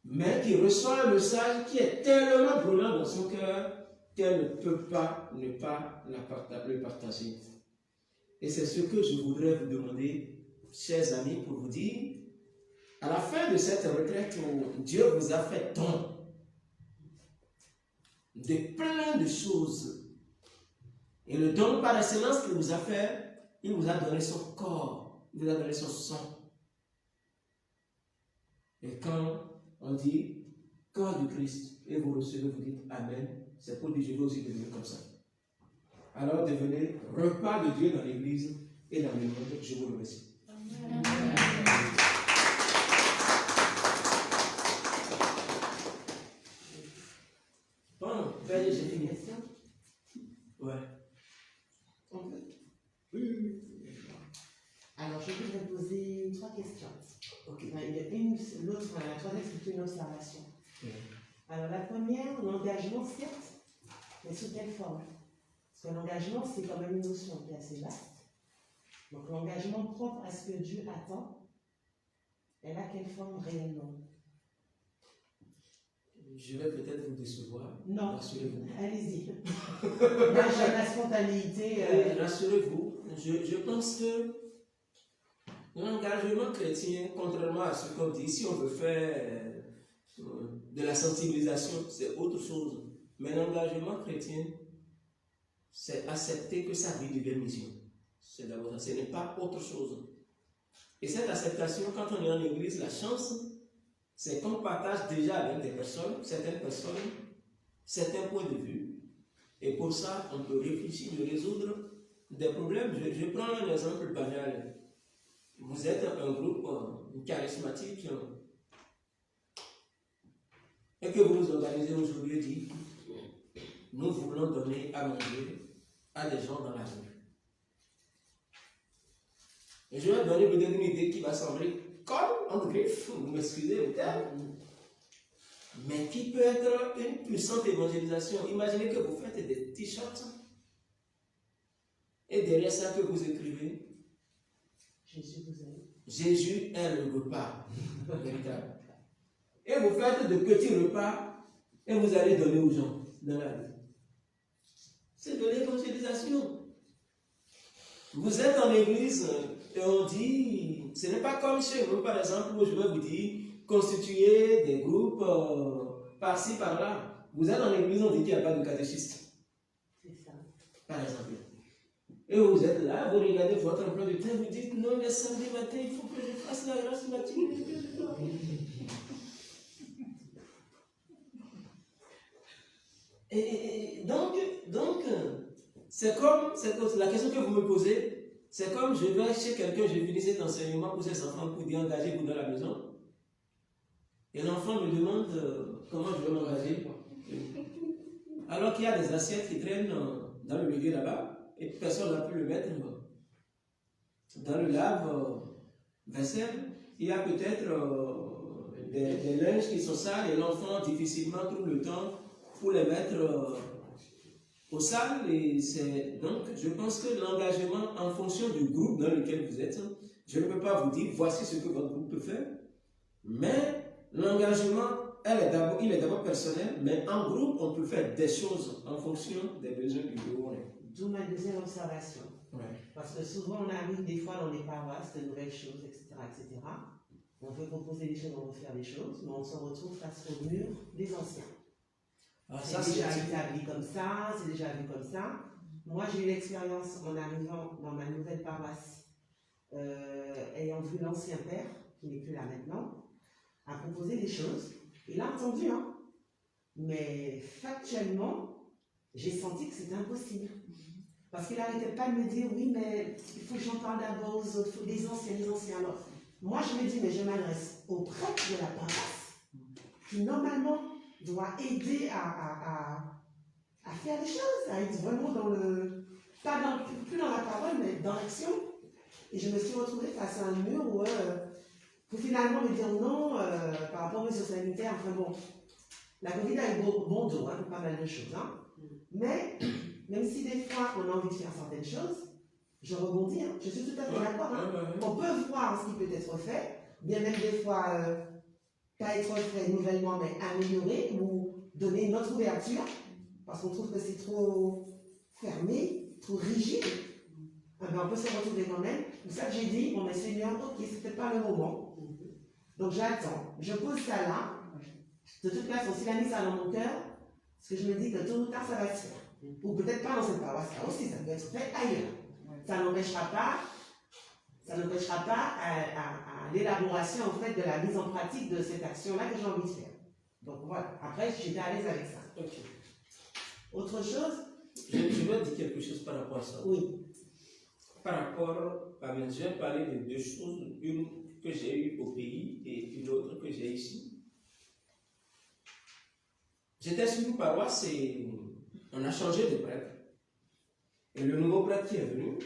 [SPEAKER 1] mais qui reçoit un message qui est tellement brûlant dans son cœur qu'elle ne peut pas ne pas le partager. Et c'est ce que je voudrais vous demander, chers amis, pour vous dire, à la fin de cette retraite où Dieu vous a fait don de plein de choses, et le don par excellence qu'il vous a fait, il vous a donné son corps, il vous a donné son sang. Et quand on dit corps du Christ, et vous recevez, vous dites Amen, c'est pour dire je veux aussi devenir comme ça. Alors devenez repas de Dieu dans l'église et dans le monde. Je vous remercie. Amen. Bon, j'ai fini. Ouais.
[SPEAKER 2] Oui. Alors, je voudrais poser 3 questions.
[SPEAKER 1] Ok.
[SPEAKER 2] Il y a l'autre, la troisième, c'est plutôt une observation. Alors, la première, l'engagement, certes, mais sous quelle forme? Parce que l'engagement, c'est quand même une notion qui est assez vaste. Donc, l'engagement propre à ce que Dieu attend, elle a quelle forme réellement?
[SPEAKER 1] Je vais peut-être vous décevoir.
[SPEAKER 2] Non,
[SPEAKER 1] rassurez-vous.
[SPEAKER 2] Allez-y. Moi, j'ai la spontanéité.
[SPEAKER 1] Rassurez-vous, je pense que l'engagement chrétien, contrairement à ce qu'on dit, si on veut faire de la sensibilisation, c'est autre chose. Mais l'engagement chrétien, c'est accepter que sa vie devient mission. C'est d'abord ça, ce n'est pas autre chose. Et cette acceptation, quand on est en église, la chance, c'est qu'on partage déjà avec des personnes, certaines personnes, certains points de vue. Et pour ça, on peut réfléchir, de résoudre des problèmes. Je prends un exemple banal. Vous êtes un groupe charismatique et que vous vous organisez aujourd'hui et dites, nous voulons donner à manger à des gens dans la rue. Et je vais donner peut-être une idée qui va sembler comme en griffe, vous m'excusez le terme, mais qui peut être une puissante évangélisation. Imaginez que vous faites des t-shirts et derrière ça que vous écrivez
[SPEAKER 2] Jésus vous aime.
[SPEAKER 1] Jésus est le repas véritable. Et vous faites de petits repas et vous allez donner aux gens dans la rue. C'est de l'évangélisation. Vous êtes en église et on dit, ce n'est pas comme chez nous par exemple où je vais vous dire, constituer des groupes par-ci, par-là. Vous êtes en église, on dit qu'il n'y a pas de catéchiste.
[SPEAKER 2] C'est ça.
[SPEAKER 1] Par exemple. Et vous êtes là, vous regardez votre emploi du temps, vous dites, non, le samedi matin, il faut que je fasse la grâce matinée. Et donc, c'est comme la question que vous me posez, c'est comme je vais chez quelqu'un, je finis cet enseignement pour ses enfants pour dire engagez-vous dans la maison. Et l'enfant me demande comment je vais m'engager. Alors qu'il y a des assiettes qui traînent dans le milieu là-bas et personne n'a pu le mettre dans le lave-vaisselle. Il y a peut-être des linges qui sont sales et l'enfant difficilement trouve le temps pour les mettre au sale. Donc, je pense que l'engagement en fonction du groupe dans lequel vous êtes, je ne peux pas vous dire voici ce que votre groupe peut faire, mais l'engagement, il est d'abord personnel, mais en groupe, on peut faire des choses en fonction des besoins du groupe.
[SPEAKER 2] D'où ma deuxième observation.
[SPEAKER 1] Ouais.
[SPEAKER 2] Parce que souvent, on arrive des fois dans les paroisses, de nouvelles choses, etc., etc. On veut proposer des choses, on veut faire des choses, mais on se retrouve face au mur des anciens. C'est déjà établi comme ça, c'est déjà vu comme ça. Moi, j'ai eu l'expérience en arrivant dans ma nouvelle paroisse, ayant vu l'ancien père, qui n'est plus là maintenant, à proposer des choses. Il a entendu, hein. Mais factuellement, j'ai senti que c'était impossible. Parce qu'il n'arrêtait pas de me dire, oui, mais il faut que j'en parle d'abord aux autres, il faut des anciens. Alors, moi, je me dis, mais je m'adresse au prêtre de la paroisse, qui normalement doit aider à faire les choses, à être vraiment dans le... plus dans la parole, mais dans l'action. Et je me suis retrouvée face à un mur où pour finalement me dire non par rapport aux mesures sanitaires. Enfin bon, la Covid a eu bon dos pour pas mal de choses. Hein. Mais même si des fois on a envie de faire certaines choses, je rebondis, hein. Je suis tout à fait d'accord. Hein. On peut voir ce qui peut être fait, bien même des fois pas être fait nouvellement, mais améliorer ou donner une autre ouverture, parce qu'on trouve que c'est trop fermé, trop rigide. Ben, on peut se retrouver quand même. C'est ça que j'ai dit, bon, mais Seigneur, ok, c'est peut-être pas le moment. Donc j'attends, je pose ça là. De toute façon, si la mise ça dans mon cœur, parce que je me dis que tôt ou tard ça va se faire. Ou peut-être pas dans cette paroisse-là aussi, ça peut être fait ailleurs. Ça n'empêchera pas à l'élaboration en fait de la mise en pratique de cette action-là que j'ai envie de faire. Donc voilà, après j'étais à l'aise avec ça.
[SPEAKER 1] Ok.
[SPEAKER 2] Autre chose?
[SPEAKER 1] Je dois dire quelque chose par rapport à ça.
[SPEAKER 2] Oui.
[SPEAKER 1] Par rapport à mes, je vais parler de deux choses, une que j'ai eue au pays et une autre que j'ai ici. J'étais sur une paroisse et on a changé de prêtre. Et le nouveau prêtre qui est venu,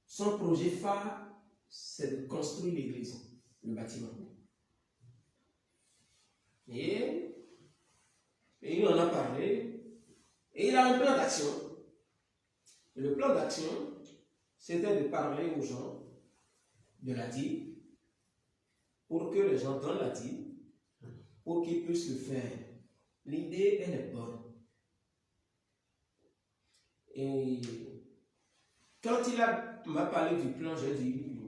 [SPEAKER 1] son projet phare, c'est de construire l'église, le bâtiment. Et il en a parlé, et il a un plan d'action. Et le plan d'action, c'était de parler aux gens de la dîme, pour que les gens donnent la dîme, pour qu'ils puissent le faire. L'idée, elle est bonne. Et quand m'a parlé du plan, j'ai dit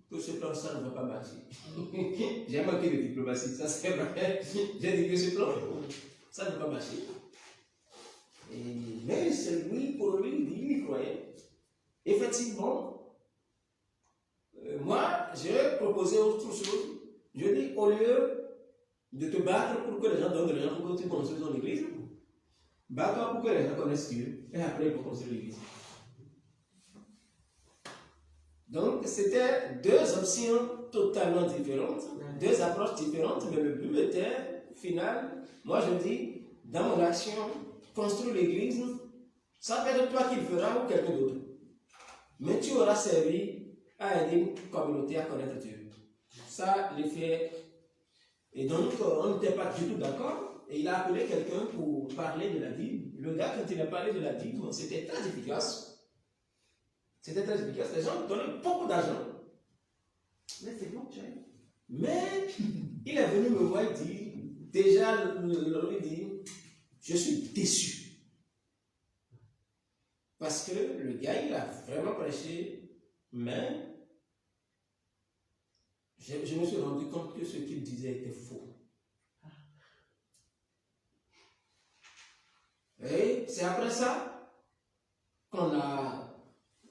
[SPEAKER 1] que ce plan, ça ne va pas marcher. J'ai manqué de diplomatie, ça c'est vrai. J'ai dit que ce plan, ça ne va pas marcher. Mais c'est lui, pour lui, il y croyait. Effectivement, moi, j'ai proposé autre chose. Je dis, au lieu de te battre pour que les gens donnent de l'argent pour que tu construises ton église, bats-toi pour que les gens connaissent Dieu. Et après, il faut construire l'église. Donc, c'était deux options totalement différentes, deux approches différentes, mais le but était, au final, moi je dis, dans mon action, construire l'église, ça peut être toi qui le feras ou quelqu'un d'autre. Mais tu auras servi à aider une communauté à connaître Dieu. Ça, l'effet. Et donc, on n'était pas du tout d'accord. Et il a appelé quelqu'un pour parler de la dîme. Le gars, quand il a parlé de la dîme, c'était très efficace. C'était très efficace. Les gens donnaient beaucoup d'argent.
[SPEAKER 2] Mais c'est ponctuel.
[SPEAKER 1] Mais il est venu me voir et dit, déjà, il dit, je suis déçu. Parce que le gars, il a vraiment prêché, mais je me suis rendu compte que ce qu'il disait était faux. Et c'est après ça qu'on a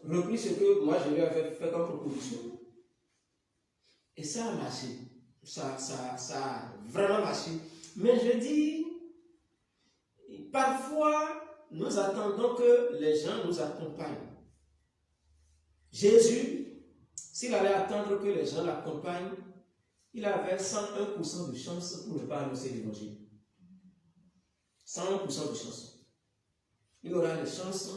[SPEAKER 1] repris ce que moi je lui avais fait comme proposition. Et ça a marché. Ça a vraiment marché. Mais je dis, parfois, nous attendons que les gens nous accompagnent. Jésus, s'il allait attendre que les gens l'accompagnent, il avait 101% de chance pour ne pas annoncer l'évangile. 101% de chance. Il aura les chances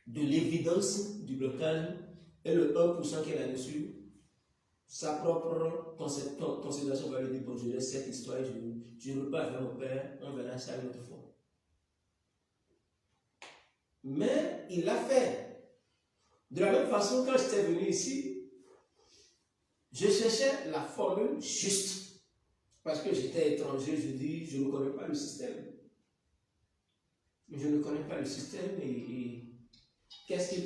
[SPEAKER 1] de l'évidence du blocage et le 1% qu'il a reçu, sa propre considération va lui dire, bon, je laisse cette histoire, je repars vers mon père, on verra ça une autre fois. Mais il l'a fait. De la même façon, quand j'étais venu ici, je cherchais la formule juste. Parce que j'étais étranger, je dis, je ne connais pas le système. Je ne connais pas le système et qu'est-ce que...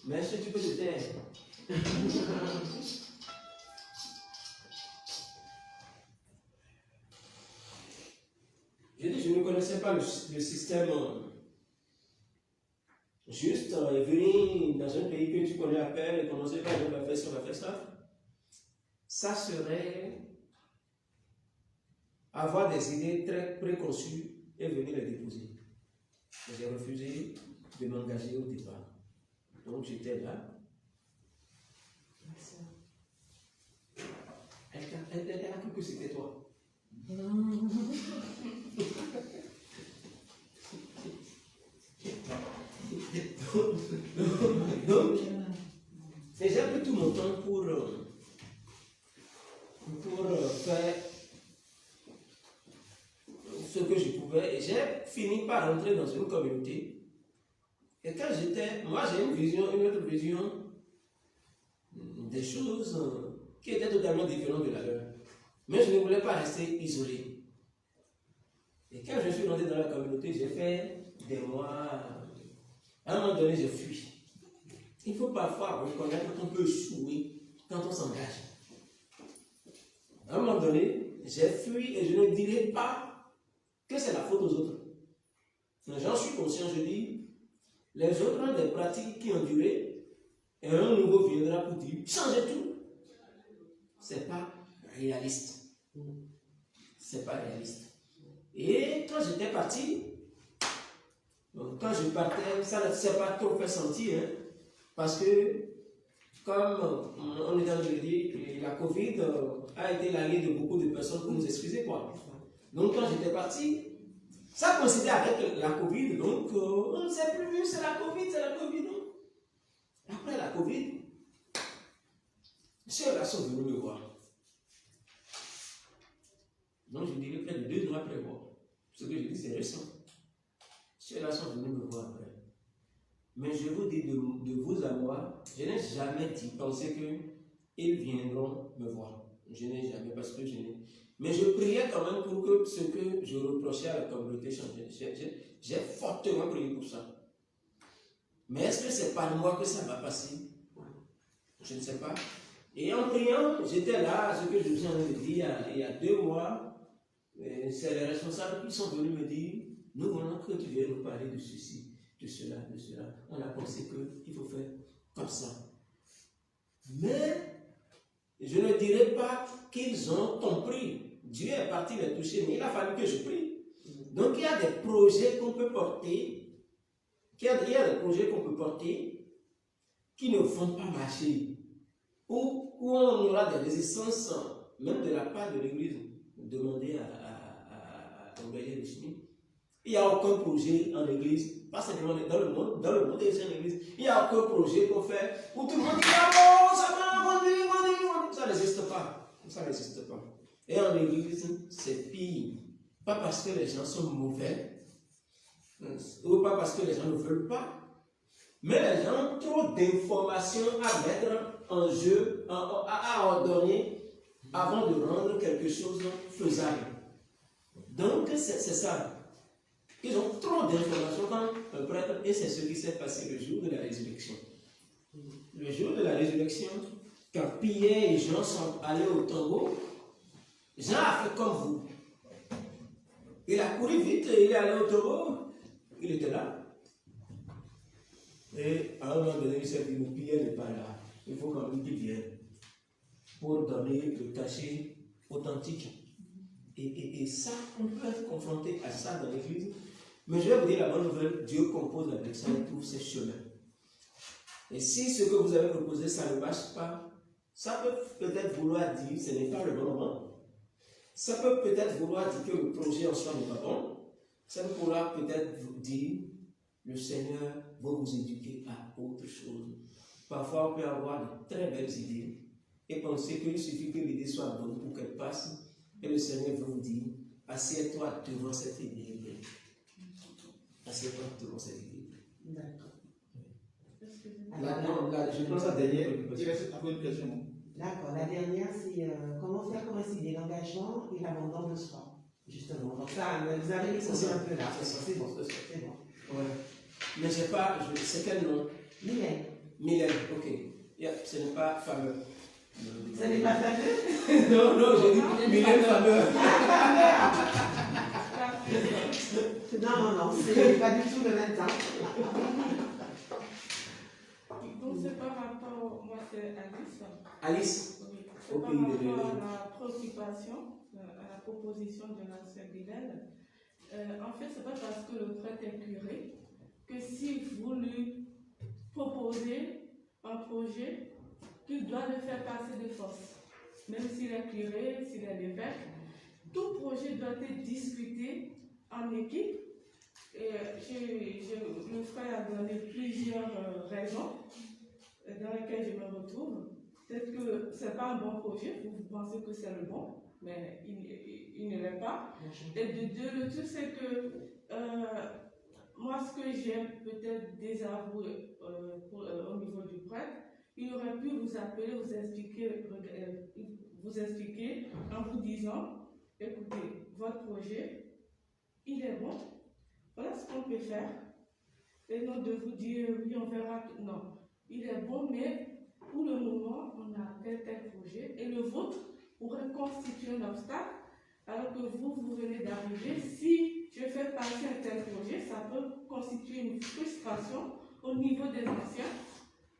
[SPEAKER 1] Mais est-ce que tu peux te taire? Je dis, je ne connaissais pas le système juste et venir dans un pays que tu connais à peine et commencer par on va faire ça, on va faire ça. Ça serait avoir des idées très préconçues et venir les déposer. J'ai refusé de m'engager au départ. Donc j'étais là. Elle a cru que c'était toi. Donc, j'ai pris tout mon temps pour faire ce que je pouvais. Et j'ai fini par rentrer dans une communauté. Et quand j'étais, moi j'ai une autre vision des choses qui étaient totalement différentes de la leur. Mais je ne voulais pas rester isolé. Et quand je suis rentré dans la communauté, j'ai fait des mois. À un moment donné, j'ai fui. Il faut parfois reconnaître qu'on peut échouer quand on s'engage. À un moment donné, j'ai fui et je ne dirai pas que c'est la faute aux autres. Mais j'en suis conscient, je dis, les autres ont des pratiques qui ont duré et un nouveau viendra pour dire changez tout. C'est pas réaliste. C'est pas réaliste. Et quand j'étais parti, donc quand je partais, ça ne s'est pas trop fait sentir, hein, parce que, comme on est en train de dire, la Covid a été l'allié de beaucoup de personnes pour nous excuser, quoi. Donc quand j'étais parti, ça coïncidait avec la Covid, donc on ne s'est plus vu, c'est la Covid, non. Après la Covid, ceux-là sont venus me voir. Donc je dirais près de 2 mois après moi. Ce que je dis, c'est récent. Ceux-là sont venus me voir après. Mais je vous dis de vous à moi, je n'ai jamais pensé qu'ils viendront me voir. Je n'ai jamais, parce que je n'ai. Mais je priais quand même pour que ce que je reprochais à la communauté change. J'ai fortement prié pour ça. Mais est-ce que c'est par moi que ça va passer? Je ne sais pas. Et en priant, j'étais là, ce que je vous en ai dit il y a 2 mois. C'est les responsables qui sont venus me dire, nous voulons que tu viennes nous parler de ceci, de cela, de cela. On a pensé qu'il faut faire comme ça. Mais je ne dirais pas qu'ils ont compris. Dieu est parti les toucher, mais il a fallu que je prie. Donc il y a des projets qu'on peut porter, il y a des projets qu'on peut porter qui ne vont pas marcher, où on aura des résistances, même de la part de l'Église. Demandez à Aurélien de Chimie. Il n'y a aucun projet en Église, pas simplement dans le monde et en Église. Il n'y a aucun projet qu'on fait où tout le monde dit ah bon, ça va, ça n'existe pas. Ça n'existe pas. Et en Église, c'est pire. Pas parce que les gens sont mauvais, ou pas parce que les gens ne veulent pas, mais les gens ont trop d'informations à mettre en jeu, à ordonner, avant de rendre quelque chose faisable. Donc, c'est ça. Ils ont trop d'informations quand un prêtre, et c'est ce qui s'est passé le jour de la résurrection. Le jour de la résurrection, quand Pierre et Jean sont allés au tombeau, Jean a fait comme vous. Il a couru vite, il est allé au tombeau, il était là. Et à un moment donné, il s'est dit, Pierre n'est pas là. Il faut quand même qu'il vienne pour donner le cachet authentique. Et ça, on peut être confronté à ça dans l'église. Mais je vais vous dire la bonne nouvelle, Dieu compose avec ça, il trouve ses chemins. Et si ce que vous avez proposé, ça ne marche pas, ça peut peut-être vouloir dire, ce n'est pas le bon moment. Ça peut peut-être vouloir dire que le projet en soi n'est pas bon. Ça peut vouloir peut-être vous dire, le Seigneur va vous éduquer à autre chose. Parfois, on peut avoir de très belles idées et penser qu'il suffit que l'idée soit bonne pour qu'elle passe. Et le Seigneur va vous dire, assieds-toi devant cette idée. Assieds-toi devant cette idée.
[SPEAKER 2] D'accord.
[SPEAKER 1] Je pense à la dernière.
[SPEAKER 4] Il reste après une question.
[SPEAKER 2] D'accord. La dernière, c'est comment faire coïncider l'engagement et l'abandon de soi. Justement. Donc ça, vous avez répondu un peu là. C'est bon. C'est bon.
[SPEAKER 1] Ouais. Mais j'ai pas, c'est quel nom?
[SPEAKER 2] Mylène.
[SPEAKER 1] Mylène, ok. Yeah, ce n'est pas fameux.
[SPEAKER 2] Ce n'est pas fameux?
[SPEAKER 1] Non, j'ai dit Mylène fameux.
[SPEAKER 2] Non, c'est pas du tout le même temps.
[SPEAKER 5] Donc c'est par rapport, moi c'est Alice.
[SPEAKER 1] Alice.
[SPEAKER 5] Oui.
[SPEAKER 1] Au
[SPEAKER 5] C'est
[SPEAKER 1] pays
[SPEAKER 5] par
[SPEAKER 1] de
[SPEAKER 5] rapport à la préoccupation, à la proposition de la sœur Guylaine. En fait, c'est pas parce que le prêtre est curé que si vous lui proposez un projet, qu'il doit le faire passer de force. Même s'il est curé, s'il est l'évêque, tout projet doit être discuté en équipe. Et le frère a donné plusieurs raisons dans lesquelles je me retrouve. peut-être que ce n'est pas un bon projet, vous pensez que c'est le bon, mais il ne l'est pas. Et de deux, le truc c'est que moi ce que j'ai peut-être désavoué au niveau du prêtre, il aurait pu vous appeler, vous expliquer en vous disant, écoutez, votre projet, il est bon, voilà ce qu'on peut faire. Et non de vous dire, oui, on verra. Non, il est bon, mais pour le moment, on a tel projet. Et le vôtre pourrait constituer un obstacle, alors que vous venez d'arriver. Si je fais passer un tel projet, ça peut constituer une frustration au niveau des anciens.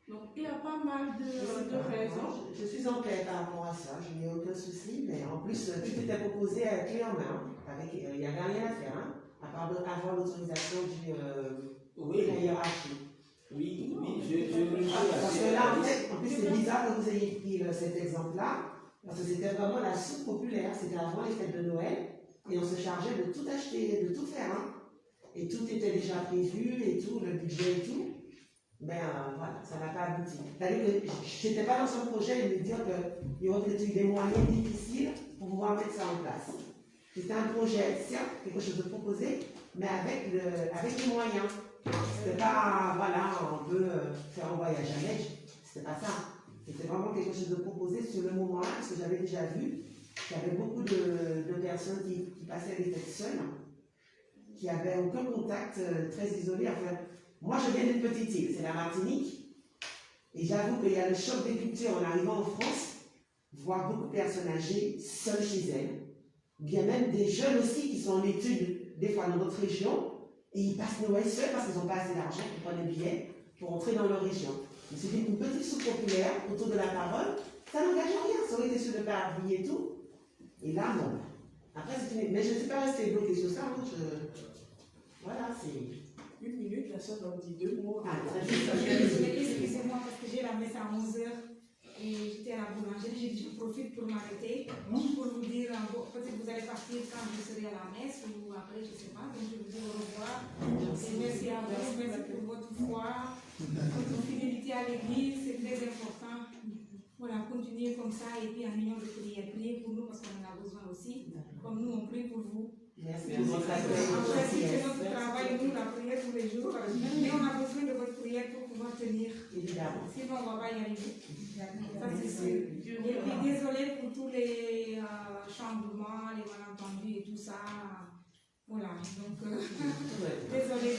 [SPEAKER 5] Donc, il y a pas mal de raisons.
[SPEAKER 2] Je suis en paix par rapport à ça, je n'ai aucun souci, mais en plus, tout était proposé clé en main. Il n'y avait rien à faire, hein, à part avoir l'autorisation du hiérarchie.
[SPEAKER 1] Oui, je
[SPEAKER 2] parce que là, en plus, c'est bizarre que vous ayez pris cet exemple-là, parce que c'était vraiment la soupe populaire, c'était avant les fêtes de Noël, et on se chargeait de tout acheter, de tout faire, hein. Et tout était déjà prévu, et tout, le budget et tout. Mais voilà, ça n'a pas abouti. C'est-à-dire que je n'étais pas dans ce projet de me dire qu'il y aurait peut-être eu des moyens difficiles pour pouvoir mettre ça en place. C'était un projet, certes, quelque chose de proposé, mais avec les moyens. C'était pas, voilà, on peut faire un voyage à neige. C'était pas ça. C'était vraiment quelque chose de proposé sur le moment-là, parce que j'avais déjà vu qu'il y avait beaucoup de personnes qui passaient les fêtes seules, qui n'avaient aucun contact, très isolés. Enfin, moi, je viens d'une petite île, c'est la Martinique, et j'avoue qu'il y a le choc des cultures en arrivant en France, voir beaucoup de personnes âgées seules chez elles, bien même des jeunes aussi qui sont en études, des fois dans notre région, et ils passent Noël seuls parce qu'ils n'ont pas assez d'argent pour prendre des billets pour entrer dans leur région. Mais c'est une petite soupe populaire autour de la parole, ça n'engage à rien, ça aurait été sur le parvis et tout. Et là, non. Après, mais je ne suis pas restée bloquée sur ça, hein. Voilà, c'est...
[SPEAKER 3] Une minute, la soeur en dit 2 mots.
[SPEAKER 4] Excusez-moi parce que j'ai la messe à 11h et j'étais à la boulangerie. J'ai dit je profite pour m'arrêter, pour vous dire, peut-être vous allez partir quand je serai à la messe ou après, je ne sais pas. Donc je vous dis au revoir. Et merci à vous, merci pour votre foi, votre fidélité à l'église, c'est très important. Voilà, continuez comme ça et puis en union de prière. Priez pour nous parce qu'on en a besoin aussi. Comme nous, on prie pour vous.
[SPEAKER 2] Merci.
[SPEAKER 4] Après, si c'est notre travail, nous, la prière tous les jours, mais on a besoin de votre prière pour pouvoir tenir.
[SPEAKER 2] Évidemment.
[SPEAKER 4] Sinon, on ne va pas y arriver. Ça, c'est sûr. Et puis, désolé pour tous les chamboulements, les malentendus et tout ça. Voilà. Donc, désolé,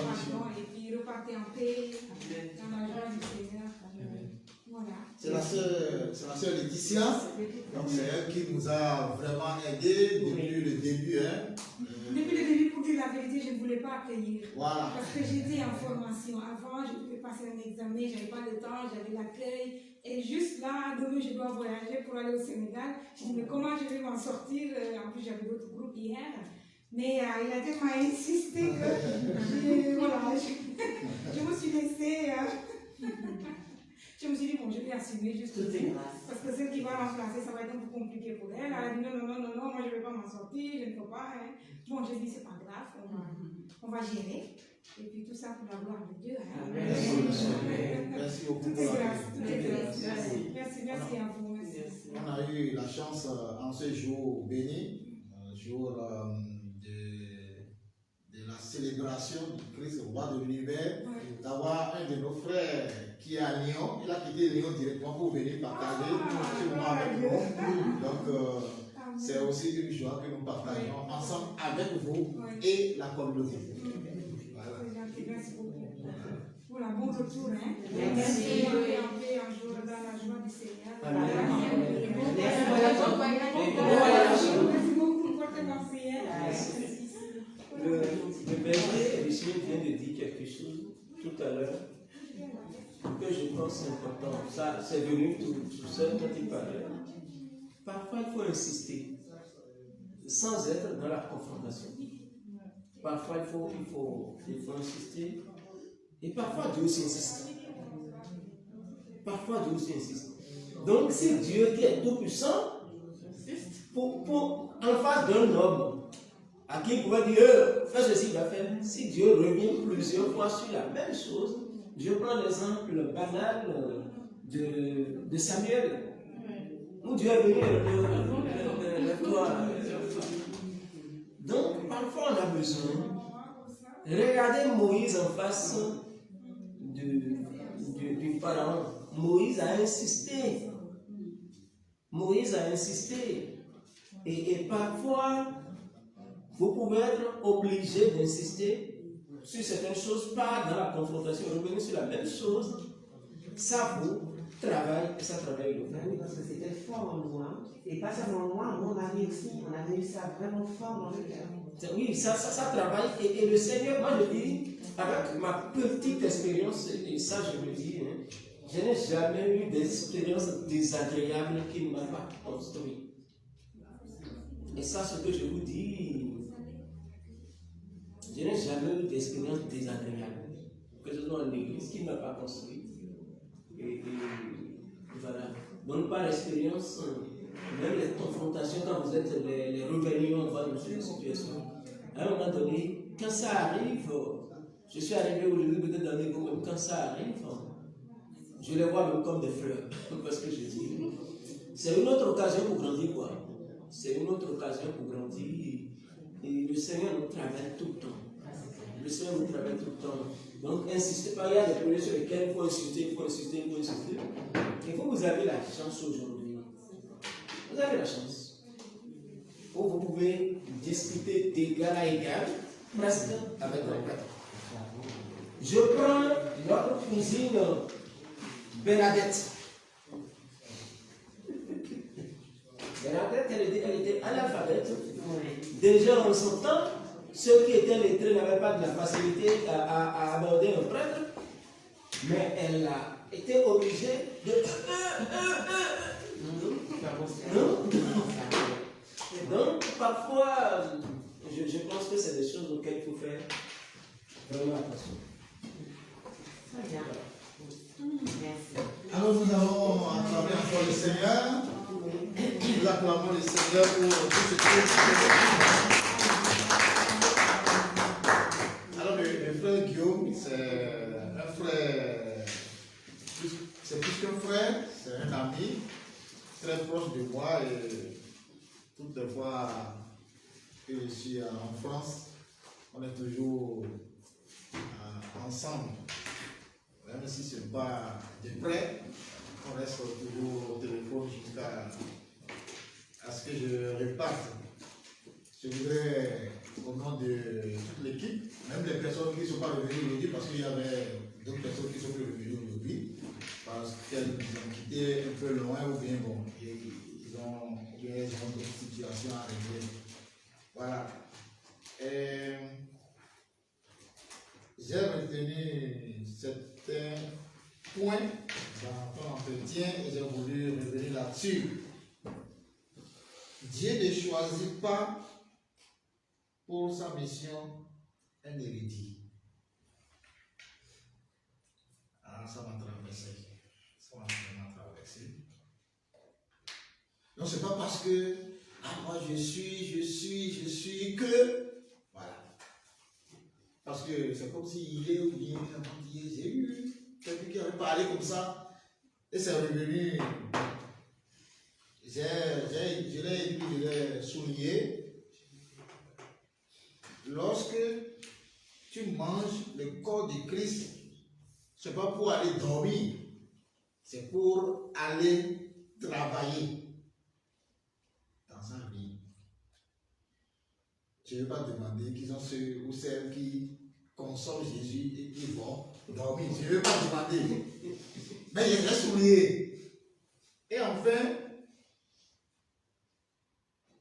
[SPEAKER 4] pardon. Et puis, repartez en paix, dans la joie du Seigneur. Voilà.
[SPEAKER 6] C'est la sœur Laetitia, donc c'est elle qui nous a vraiment aidés depuis le début. Hein.
[SPEAKER 4] Depuis le début, pour dire la vérité, je ne voulais pas accueillir.
[SPEAKER 6] Voilà.
[SPEAKER 4] Parce que j'étais en formation. Avant, je devais passer un examen, je n'avais pas le temps, j'avais l'accueil. Et juste là, demain, je dois voyager pour aller au Sénégal. Je dis, mais comment je vais m'en sortir? En plus, j'avais d'autres groupes hier. Mais il a tellement insisté que voilà, je me suis laissée. Je me suis dit, bon, je vais assumer juste parce que celle qui va remplacer, ça va être un peu compliqué pour elle. Elle a dit, non, moi je ne vais pas m'en sortir, je ne peux pas. Hein. Bon, j'ai dit, c'est pas grave, on va gérer. Et puis tout ça pour la gloire de Dieu. Hein.
[SPEAKER 6] Merci beaucoup.
[SPEAKER 4] Tout est grâce, tout est grâce. Merci à vous. Merci.
[SPEAKER 6] On a eu la chance en ce jour béni, jour de la célébration du Christ, roi de l'univers, d'avoir un de nos frères qui est à Lyon. Il a quitté Lyon directement pour venir partager ce moment avec nous. Donc, c'est aussi une joie que nous partageons ensemble avec vous et la communauté. Voilà.
[SPEAKER 4] Merci beaucoup. Voilà, bon retour. Hein? Merci. En paix, un jour dans la joie du Seigneur. Merci beaucoup. Portez ma prière.
[SPEAKER 1] Le berger Richelieu vient de dire quelque chose tout à l'heure que je pense important. Ça, c'est venu tout seul quand il parlait. Parfois, il faut insister sans être dans la confrontation. Parfois, il faut insister. Et parfois, Dieu aussi insiste. Parfois, Dieu aussi insiste. Donc, c'est Dieu qui est tout-puissant en face d'un homme à qui il pouvait dire, fais ceci, il va faire. Si Dieu revient plusieurs fois sur la même chose, je prends l'exemple banal de Samuel, où Dieu est venu, lève-toi. Donc, parfois, on a besoin. Regardez Moïse en face du pharaon. Moïse a insisté. Moïse a insisté. Et parfois, vous pouvez être obligé d'insister sur certaines choses, pas dans la confrontation, revenir sur la même chose. Ça vous travaille et ça travaille le
[SPEAKER 2] Oui, parce que c'était fort en nous. Hein. Et pas seulement moi, on a mis ça vraiment fort dans le cœur.
[SPEAKER 1] Oui, ça travaille. Et le Seigneur, moi je dis, avec ma petite expérience, et ça je le dis, hein, je n'ai jamais eu d'expérience désagréable qui ne m'a pas construit. Et ça, ce que je vous dis, je n'ai jamais eu d'expérience désagréable, que ce soit en église qui ne m'a pas construit. Et voilà. Donc, par expérience, même les confrontations, quand vous êtes les rébellions, on va dans une situation. À un moment donné, quand ça arrive, je suis arrivé aujourd'hui, peut-être dans les groupes, même quand ça arrive, je les vois même comme des fleurs. Parce que je dis, c'est une autre occasion pour grandir, quoi. C'est une autre occasion pour grandir. Et le Seigneur nous travaille tout le temps. Le Seigneur nous travaille tout le temps. Donc, insistez pas, il y a des projets sur lesquels il faut insister, il faut insister, il faut insister. Et vous avez la chance aujourd'hui. Vous avez la chance. Où vous pouvez discuter d'égal à égal, presque avec un prêtre. Je prends notre cousine Bernadette. Bernadette, elle était analphabète. Déjà en son temps, ceux qui étaient lettrés n'avaient pas de la facilité à aborder un prêtre, mais elle a été obligée de. Donc, parfois, je pense que c'est des choses auxquelles il faut faire vraiment attention.
[SPEAKER 2] Très bien. Merci.
[SPEAKER 6] Alors nous allons acclamer encore le Seigneur. Nous acclamons le Seigneur pour tout ce qu'il fait. Alors le frère Guillaume, c'est un frère, c'est plus qu'un frère, c'est un ami très proche de moi et toutes les fois que je suis en France, on est toujours ensemble. Même si ce n'est pas de près, on reste toujours au téléphone jusqu'à ce que je reparte. Je voudrais, au nom de toute l'équipe, même les personnes qui ne sont pas revenues aujourd'hui, parce qu'il y avait d'autres personnes qui sont plus revenues aujourd'hui, parce qu'elles ont quitté un peu loin ou bien bon, ils ont d'autres situations à régler. Voilà. Et j'ai retenu certains points dans ton entretien et j'ai voulu revenir là-dessus. Dieu ne choisit pas pour sa mission un érudit. Ah, ça m'a traversé. Ça m'a vraiment traversé. Non, c'est pas parce que moi je suis que. Voilà. Parce que c'est comme si hier ou bien avant-hier, j'ai eu quelqu'un qui avait parlé comme ça et c'est revenu. Je l'ai souligné. Lorsque tu manges le corps de Christ, ce n'est pas pour aller dormir, c'est pour aller travailler dans sa vie. Je ne vais pas demander qui sont ceux ou celles qui consomment Jésus et qui vont dormir. Je ne vais pas demander. Mais il reste souligné. Et enfin,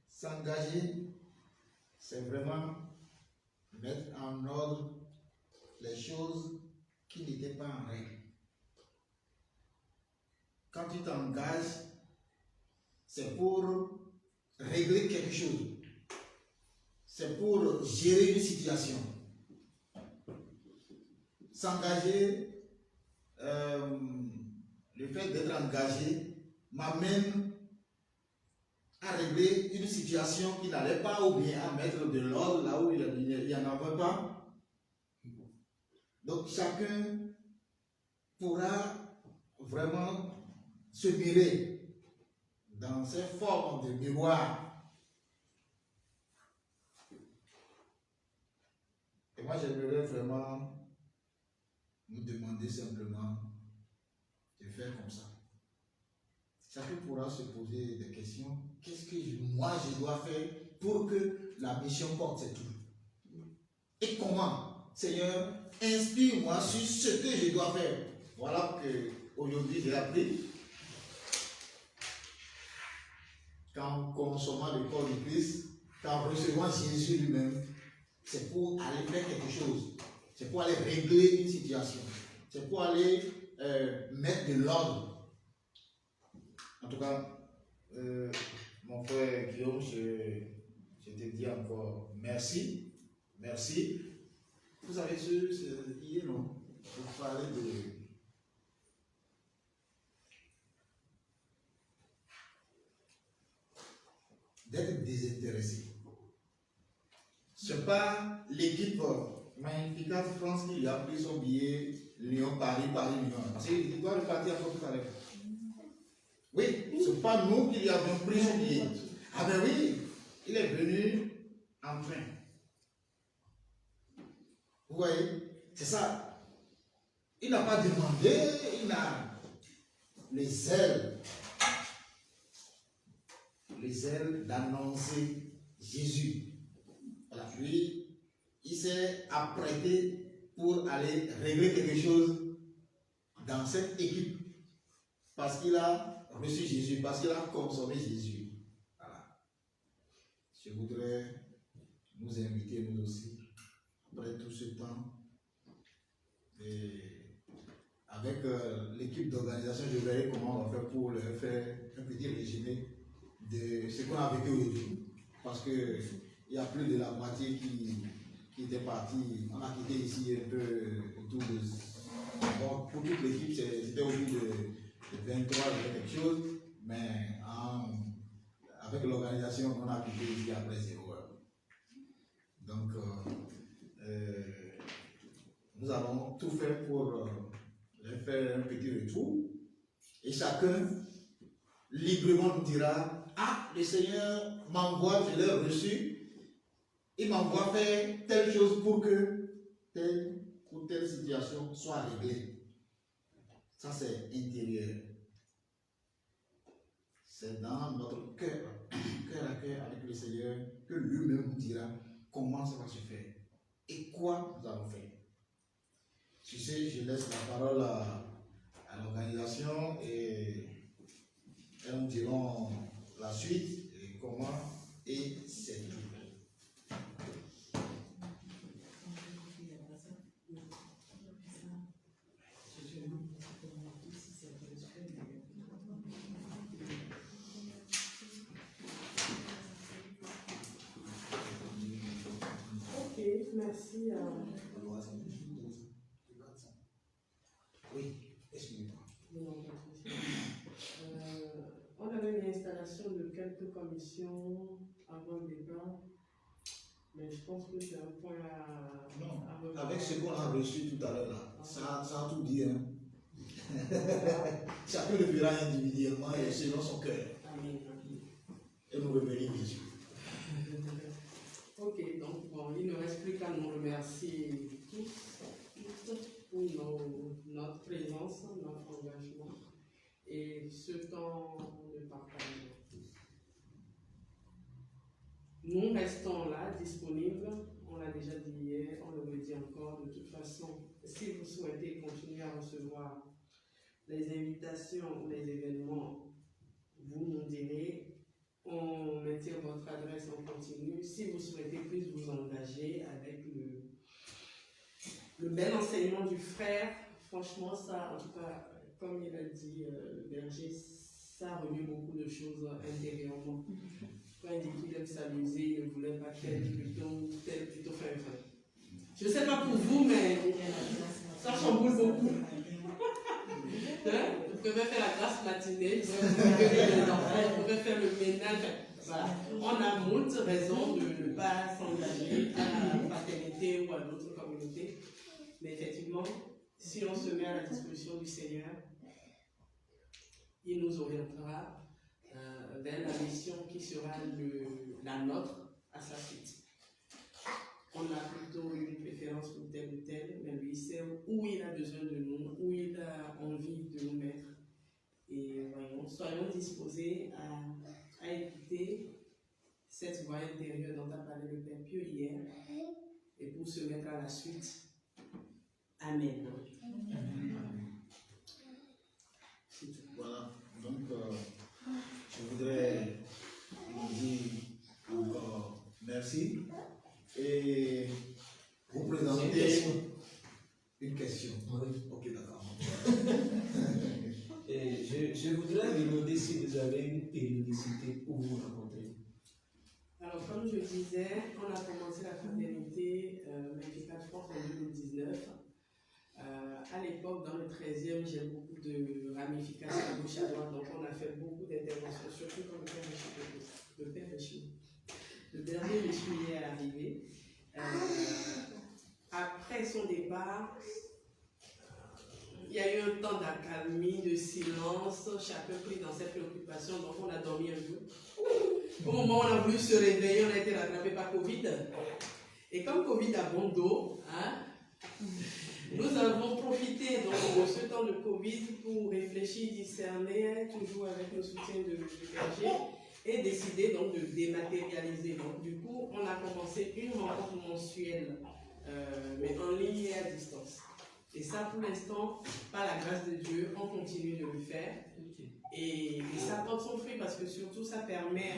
[SPEAKER 6] s'engager, c'est vraiment mettre en ordre les choses qui n'étaient pas en règle. Quand tu t'engages, c'est pour régler quelque chose. C'est pour gérer une situation. S'engager, le fait d'être engagé m'amène à régler une situation qui n'allait pas ou bien à mettre de l'ordre là où il n'y en avait pas. Donc chacun pourra vraiment se mirer dans ces formes de miroir. Et moi, j'aimerais vraiment nous demander simplement de faire comme ça. Chacun pourra se poser des questions. Qu'est-ce que moi je dois faire pour que la mission porte ses fruits? Et comment, Seigneur, inspire-moi sur ce que je dois faire. Voilà que aujourd'hui j'ai appris. Qu'en consommant le corps du Christ, qu'en recevant Jésus lui-même, c'est pour aller faire quelque chose. C'est pour aller régler une situation. C'est pour aller mettre de l'ordre. En tout cas, mon frère Guillaume, je te dis encore merci. Merci. Vous avez hier, non? Vous parlez d'être désintéressé. Ce n'est pas l'équipe Magnificat France qui a pris son billet Lyon-Paris, Paris-Lyon. Parce qu'il doit repartir encore tout à l'heure. Oui, ce n'est pas nous qui lui avons pris son billet. Ah ben oui, il est venu en train. Vous voyez, c'est ça. Il n'a pas demandé, il a les ailes d'annoncer Jésus. Voilà, lui, il s'est apprêté pour aller régler quelque chose dans cette équipe. Parce qu'il a reçu Jésus, parce qu'il a consommé Jésus. Voilà. Je voudrais nous inviter, nous aussi, après tout ce temps, et avec l'équipe d'organisation, je verrai comment on va faire pour leur faire un petit résumé de ce qu'on a vécu aujourd'hui. Parce qu'il y a plus de la moitié qui était partie. On a quitté ici un peu autour de. Bon, pour toute l'équipe, c'était au bout de 23 quelque chose, mais avec l'organisation, on a quitté ici après 0 heure. Donc, nous allons tout faire pour leur faire un petit retour. Et chacun, librement, nous dira: ah, le Seigneur m'envoie, je l'ai reçu. Il m'envoie faire telle chose pour que telle ou telle situation soit réglée. Ça, c'est intérieur. C'est dans notre cœur, cœur à cœur avec le Seigneur, que lui-même nous dira comment ça va se faire et quoi nous allons faire. Tu sais, je laisse la parole à l'organisation et elles nous diront la suite et comment, et c'est tout.
[SPEAKER 3] Ok, merci.
[SPEAKER 6] Oui, excusez-moi.
[SPEAKER 3] On avait une installation de quelques commissions avant le débat, mais je pense que c'est un point à.
[SPEAKER 6] Non,
[SPEAKER 3] à revoir.
[SPEAKER 6] avec ce qu'on a reçu tout à l'heure, là, ça a tout dit. Hein. Chacun le verra individuellement et selon son cœur.
[SPEAKER 3] Amen.
[SPEAKER 6] Et nous revenir Jésus.
[SPEAKER 3] Ok, donc bon, il ne reste plus qu'à nous remercier tous pour notre présence, notre engagement et ce temps de partage. Nous restons là, disponibles, on l'a déjà dit hier, on le redit encore. De toute façon, si vous souhaitez continuer à recevoir les invitations ou les événements, vous nous direz. On maintient votre adresse en continu. Si vous souhaitez plus vous engager avec le bel enseignement du frère, franchement, ça, en tout cas, comme il a dit le berger, ça remet beaucoup de choses intérieurement. Quand il dit qu'il aime s'amuser, il ne voulait pas tel plutôt fin. Je ne sais pas pour vous, mais ça chamboule beaucoup. Vous pouvez faire la classe matinée, vous pouvez faire le ménage. Voilà. On a moult raisons de ne pas s'engager à la fraternité ou à d'autres communautés. Mais effectivement, si on se met à la disposition du Seigneur, il nous orientera vers la mission qui sera la nôtre à sa suite. On a plutôt une préférence pour tel ou tel, mais lui sait où il a besoin de nous, où il a envie de nous mettre. Et voyons, soyons disposés à écouter cette voix intérieure dont a parlé le Père Pieux hier, et pour se mettre à la suite. Amen.
[SPEAKER 6] C'est tout. Voilà. Donc, je voudrais vous dire encore merci et vous présenter une question.
[SPEAKER 1] Oui.
[SPEAKER 6] Ok, d'accord.
[SPEAKER 1] Et je voudrais demander si vous avez une périodicité pour vous rencontrer.
[SPEAKER 3] Alors, comme je disais, on a commencé la fraternité Magnificat France en 2019. À l'époque, dans le 13e, j'ai beaucoup de ramifications à gauche à droite, donc on a fait beaucoup d'interventions, surtout quand le Père Richelieu. Le dernier Richelieu est arrivé. Après son départ, il y a eu un temps d'accalmie, de silence, chacun pris dans ses préoccupations, donc on a dormi un peu. Au moment où on a voulu se réveiller, on a été rattrapé par Covid. Et comme Covid a bon dos, nous avons profité donc, de ce temps de Covid pour réfléchir, discerner, toujours avec le soutien de l'UPRG, et décider donc de dématérialiser. Donc, du coup, on a commencé une rencontre mensuelle, mais en ligne et à distance. Et ça, pour l'instant, par la grâce de Dieu, on continue de le faire. Et ça porte son fruit parce que surtout, ça permet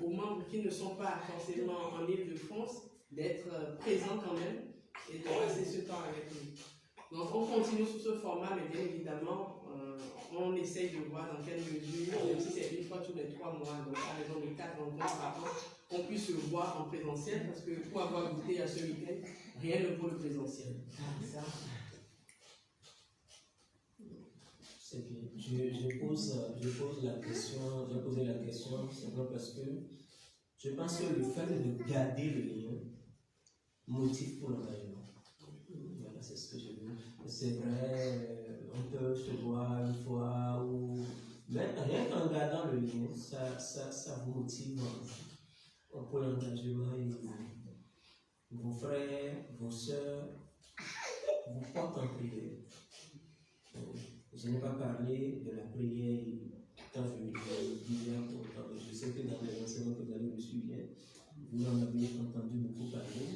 [SPEAKER 3] aux membres qui ne sont pas forcément en Île-de-France d'être présents quand même et de passer ce temps avec nous. Donc, on continue sous ce format, mais bien évidemment, on essaye de voir dans quelle mesure, même si c'est une fois tous les 3 mois, donc à raison de 4 rencontres par an, on puisse se voir en présentiel parce que pour avoir goûté à ce week-end, rien ne vaut le présentiel.
[SPEAKER 1] C'est bien. Je pose la question, j'ai posé la question simplement parce que je pense que le fait de garder le lien motive pour l'engagement. Voilà, c'est ce que j'ai vu. C'est vrai, on peut se voir une fois ou même rien qu'en gardant le lien, ça vous motive pour l'engagement. Vos frères, vos soeurs vous portent en prière. Je n'ai pas parlé de la prière quand je disais, je sais que dans les enseignements que vous avez reçus hier, vous en avez entendu beaucoup parler.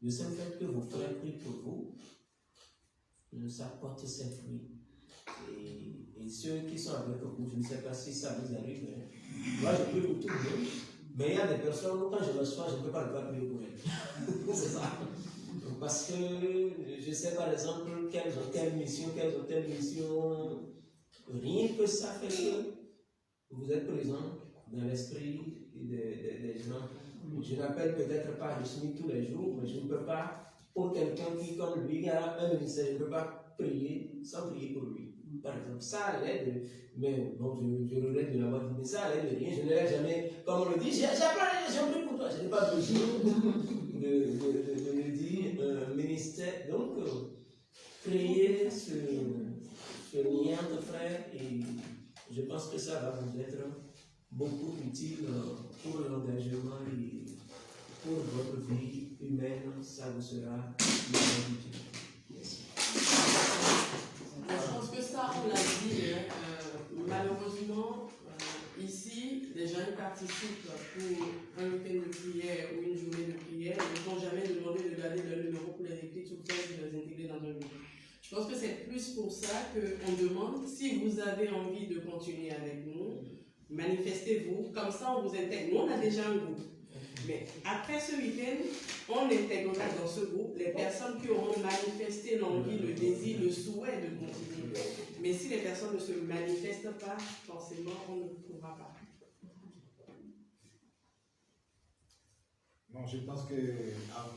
[SPEAKER 1] Le seul fait que vos frères prient pour vous, ça porte ses fruits. Et ceux qui sont avec vous, je ne sais pas si ça vous arrive, mais moi je prie pour tout le monde, mais il y a des personnes, quand je reçois, je ne peux pas prier pour elles. C'est ça. Parce que je sais par exemple qu'elles ont telle mission, rien que ça fait que vous êtes présent dans l'esprit des gens. Je n'appelle peut-être pas Richelieu tous les jours, mais je ne peux pas, pour quelqu'un qui comme lui a un ministère, je ne peux pas prier sans prier pour lui. Par exemple, ça à l'aide, mais bon, je regrette de l'avoir dit, mais ça à l'aide de rien, je ne l'ai jamais, comme on le dit, j'ai pris pour toi, je n'ai pas besoin de le dire, ministère. Donc, créer ce lien de frères, et je pense que ça va vous être beaucoup utile pour l'engagement et pour votre vie humaine, ça vous sera utile. Merci.
[SPEAKER 3] Je pense que ça, on l'a dit, malheureusement, ici, les gens qui participent pour un week-end de prière ou une journée de prière ne t'ont jamais demandé de garder leur numéro pour les écrire tout le temps et de les intégrer dans un groupe. Je pense que c'est plus pour ça qu'on demande, si vous avez envie de continuer avec nous, manifestez-vous, comme ça on vous intègre. Nous, on a déjà un groupe. Mais après ce week-end, on intégrera dans ce groupe les personnes qui auront manifesté l'envie, le désir, le souhait de continuer. Mais si les personnes ne se manifestent pas, forcément, on ne pourra pas.
[SPEAKER 6] Non, je pense que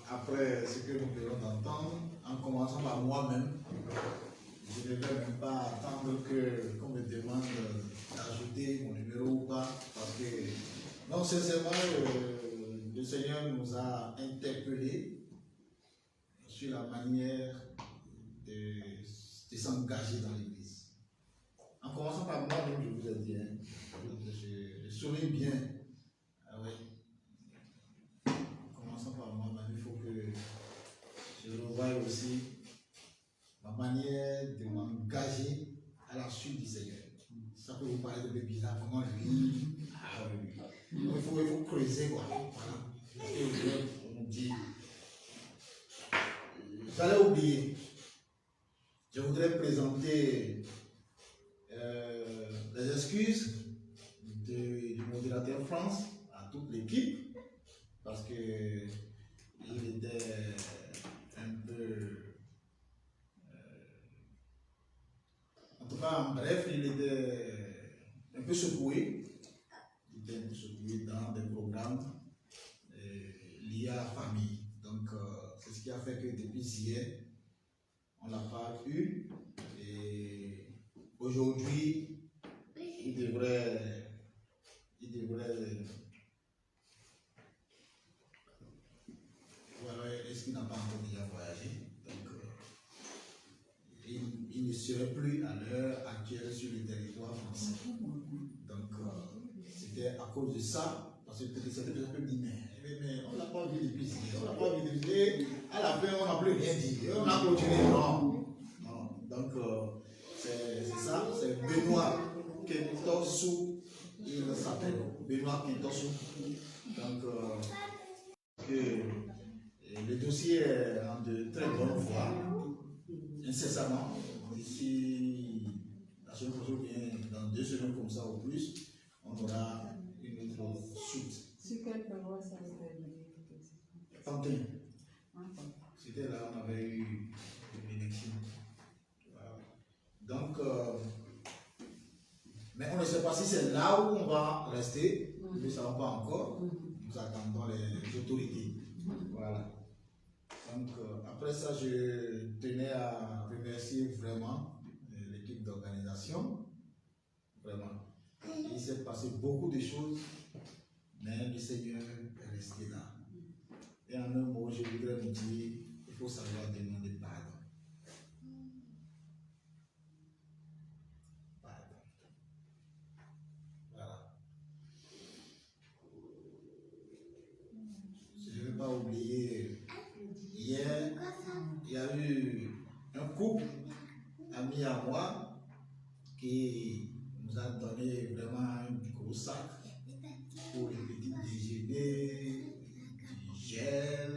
[SPEAKER 6] après ce que nous venons d'entendre, en commençant par moi-même, je ne vais même pas attendre qu'on me demande d'ajouter mon numéro ou pas, parce que, non, sincèrement, le Seigneur nous a interpellés sur la manière de s'engager dans l'Église. En commençant par moi-même, je vous ai dit, hein, je souris bien. Ah ouais. En commençant par moi-même, il faut que je revoie aussi ma manière de m'engager à la suite du Seigneur. Ça peut vous paraître un peu bizarre, comment lui. Ah oui. Il faut creuser, quoi. Voilà. Et on dit. J'allais oublier. Je voudrais présenter les excuses du modérateur France à toute l'équipe parce que il était un peu. En tout cas, en bref, il était un peu secoué. Il était un peu secoué dans des programmes liés à la famille. Donc, c'est ce qui a fait que depuis hier, on n'a pas eu. Et aujourd'hui, il devrait. Voilà, est-ce qu'il n'a pas encore déjà voyagé? Donc, il ne serait plus à l'heure actuelle sur le territoire français. Donc, c'était à cause de ça, parce que c'était un peu dit, mais on ne l'a pas vu depuis ici, on ne l'a pas vu depuis ici. À la fin, on n'a plus rien dit, on a continué. Non. Donc, c'est ça, c'est Benoît Kentosu, il s'appelle Benoît Kentosu. Donc, le dossier est en de très bonne voie, incessamment. D'ici la semaine prochaine, dans 2 semaines comme ça ou plus, on aura une autre suite.
[SPEAKER 5] Sur quelle paroisse ça vous avez dit?
[SPEAKER 6] Pantin. C'était là, on avait eu une élection. Voilà. Donc, mais on ne sait pas si c'est là où on va rester. Nous ne savons pas encore. Nous attendons les autorités. Voilà. Donc, après ça, je tenais à remercier vraiment l'équipe d'organisation. Vraiment. Il s'est passé beaucoup de choses, mais le Seigneur est resté là. Et en un mot, je voudrais vous dire, il faut savoir demander pardon. Pardon. Voilà. Je ne vais pas oublier, hier, il y a eu un couple, ami à moi, qui nous a donné vraiment un gros sac pour les petits déjeuners, du gel,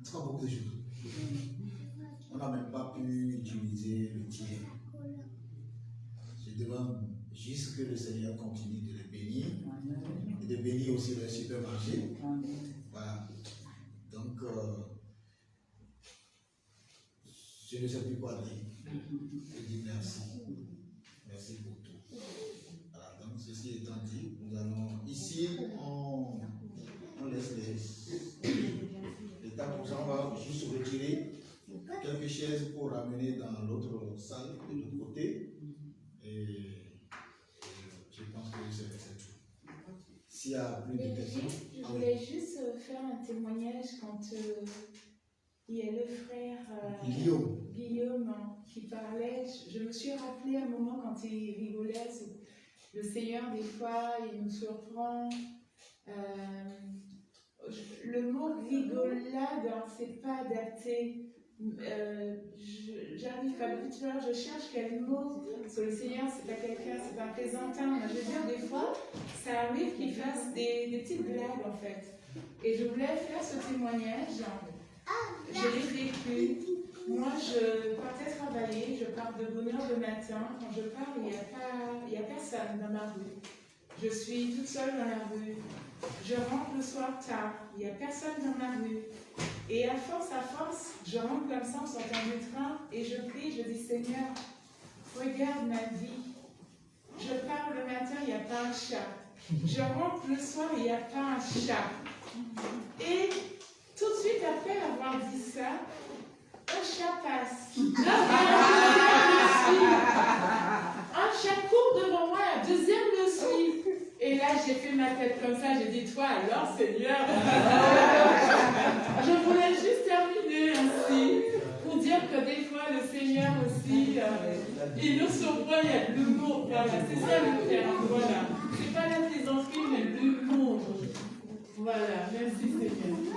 [SPEAKER 6] en tout cas beaucoup de choses. On n'a même pas pu utiliser le tiers. Je demande juste que le Seigneur continue de les bénir et de bénir aussi le supermarché. Voilà. Donc, je ne sais plus quoi dire. Je dis merci. Merci pour tout. Voilà, donc ceci étant dit, nous allons ici, on laisse les tables pour ça, on va juste retirer quelques chaises pour ramener dans l'autre salle de l'autre côté. Et je pense que c'est tout. S'il y a plus de questions.
[SPEAKER 7] Je voulais juste faire un témoignage quand il y a le frère Guillaume qui parlait. Je me suis rappelé un moment quand il rigolait. Le Seigneur, des fois, il nous surprend. Le mot rigolade, c'est pas adapté. J'arrive pas tout à l'heure, je cherche quel mot. Sur le Seigneur, c'est pas quelqu'un, c'est pas un plaisantin. Je veux dire, des fois, ça arrive qu'il fasse des petites blagues en fait. Et je voulais faire ce témoignage. Je l'ai vécu. Moi, je partais travailler, je pars de bonne heure le matin. Quand je pars, il n'y a personne dans ma rue. Je suis toute seule dans la rue. Je rentre le soir tard, il n'y a personne dans ma rue. Et à force, je rentre comme ça en sortant du train et je prie, je dis Seigneur, regarde ma vie. Je pars le matin, il n'y a pas un chat. Je rentre le soir, il n'y a pas un chat. Et tout de suite après avoir dit ça, un chat passe. Un chat court devant moi, un deuxième le suit. Et là, j'ai fait ma tête comme ça, j'ai dit, toi alors, Seigneur. Je voulais juste terminer ainsi pour
[SPEAKER 5] dire que des fois, le Seigneur aussi, il nous surprend, il y a de l'humour. Voilà, c'est ça le terme. Voilà. C'est pas la plaisanterie, mais l'humour. Voilà, merci Seigneur.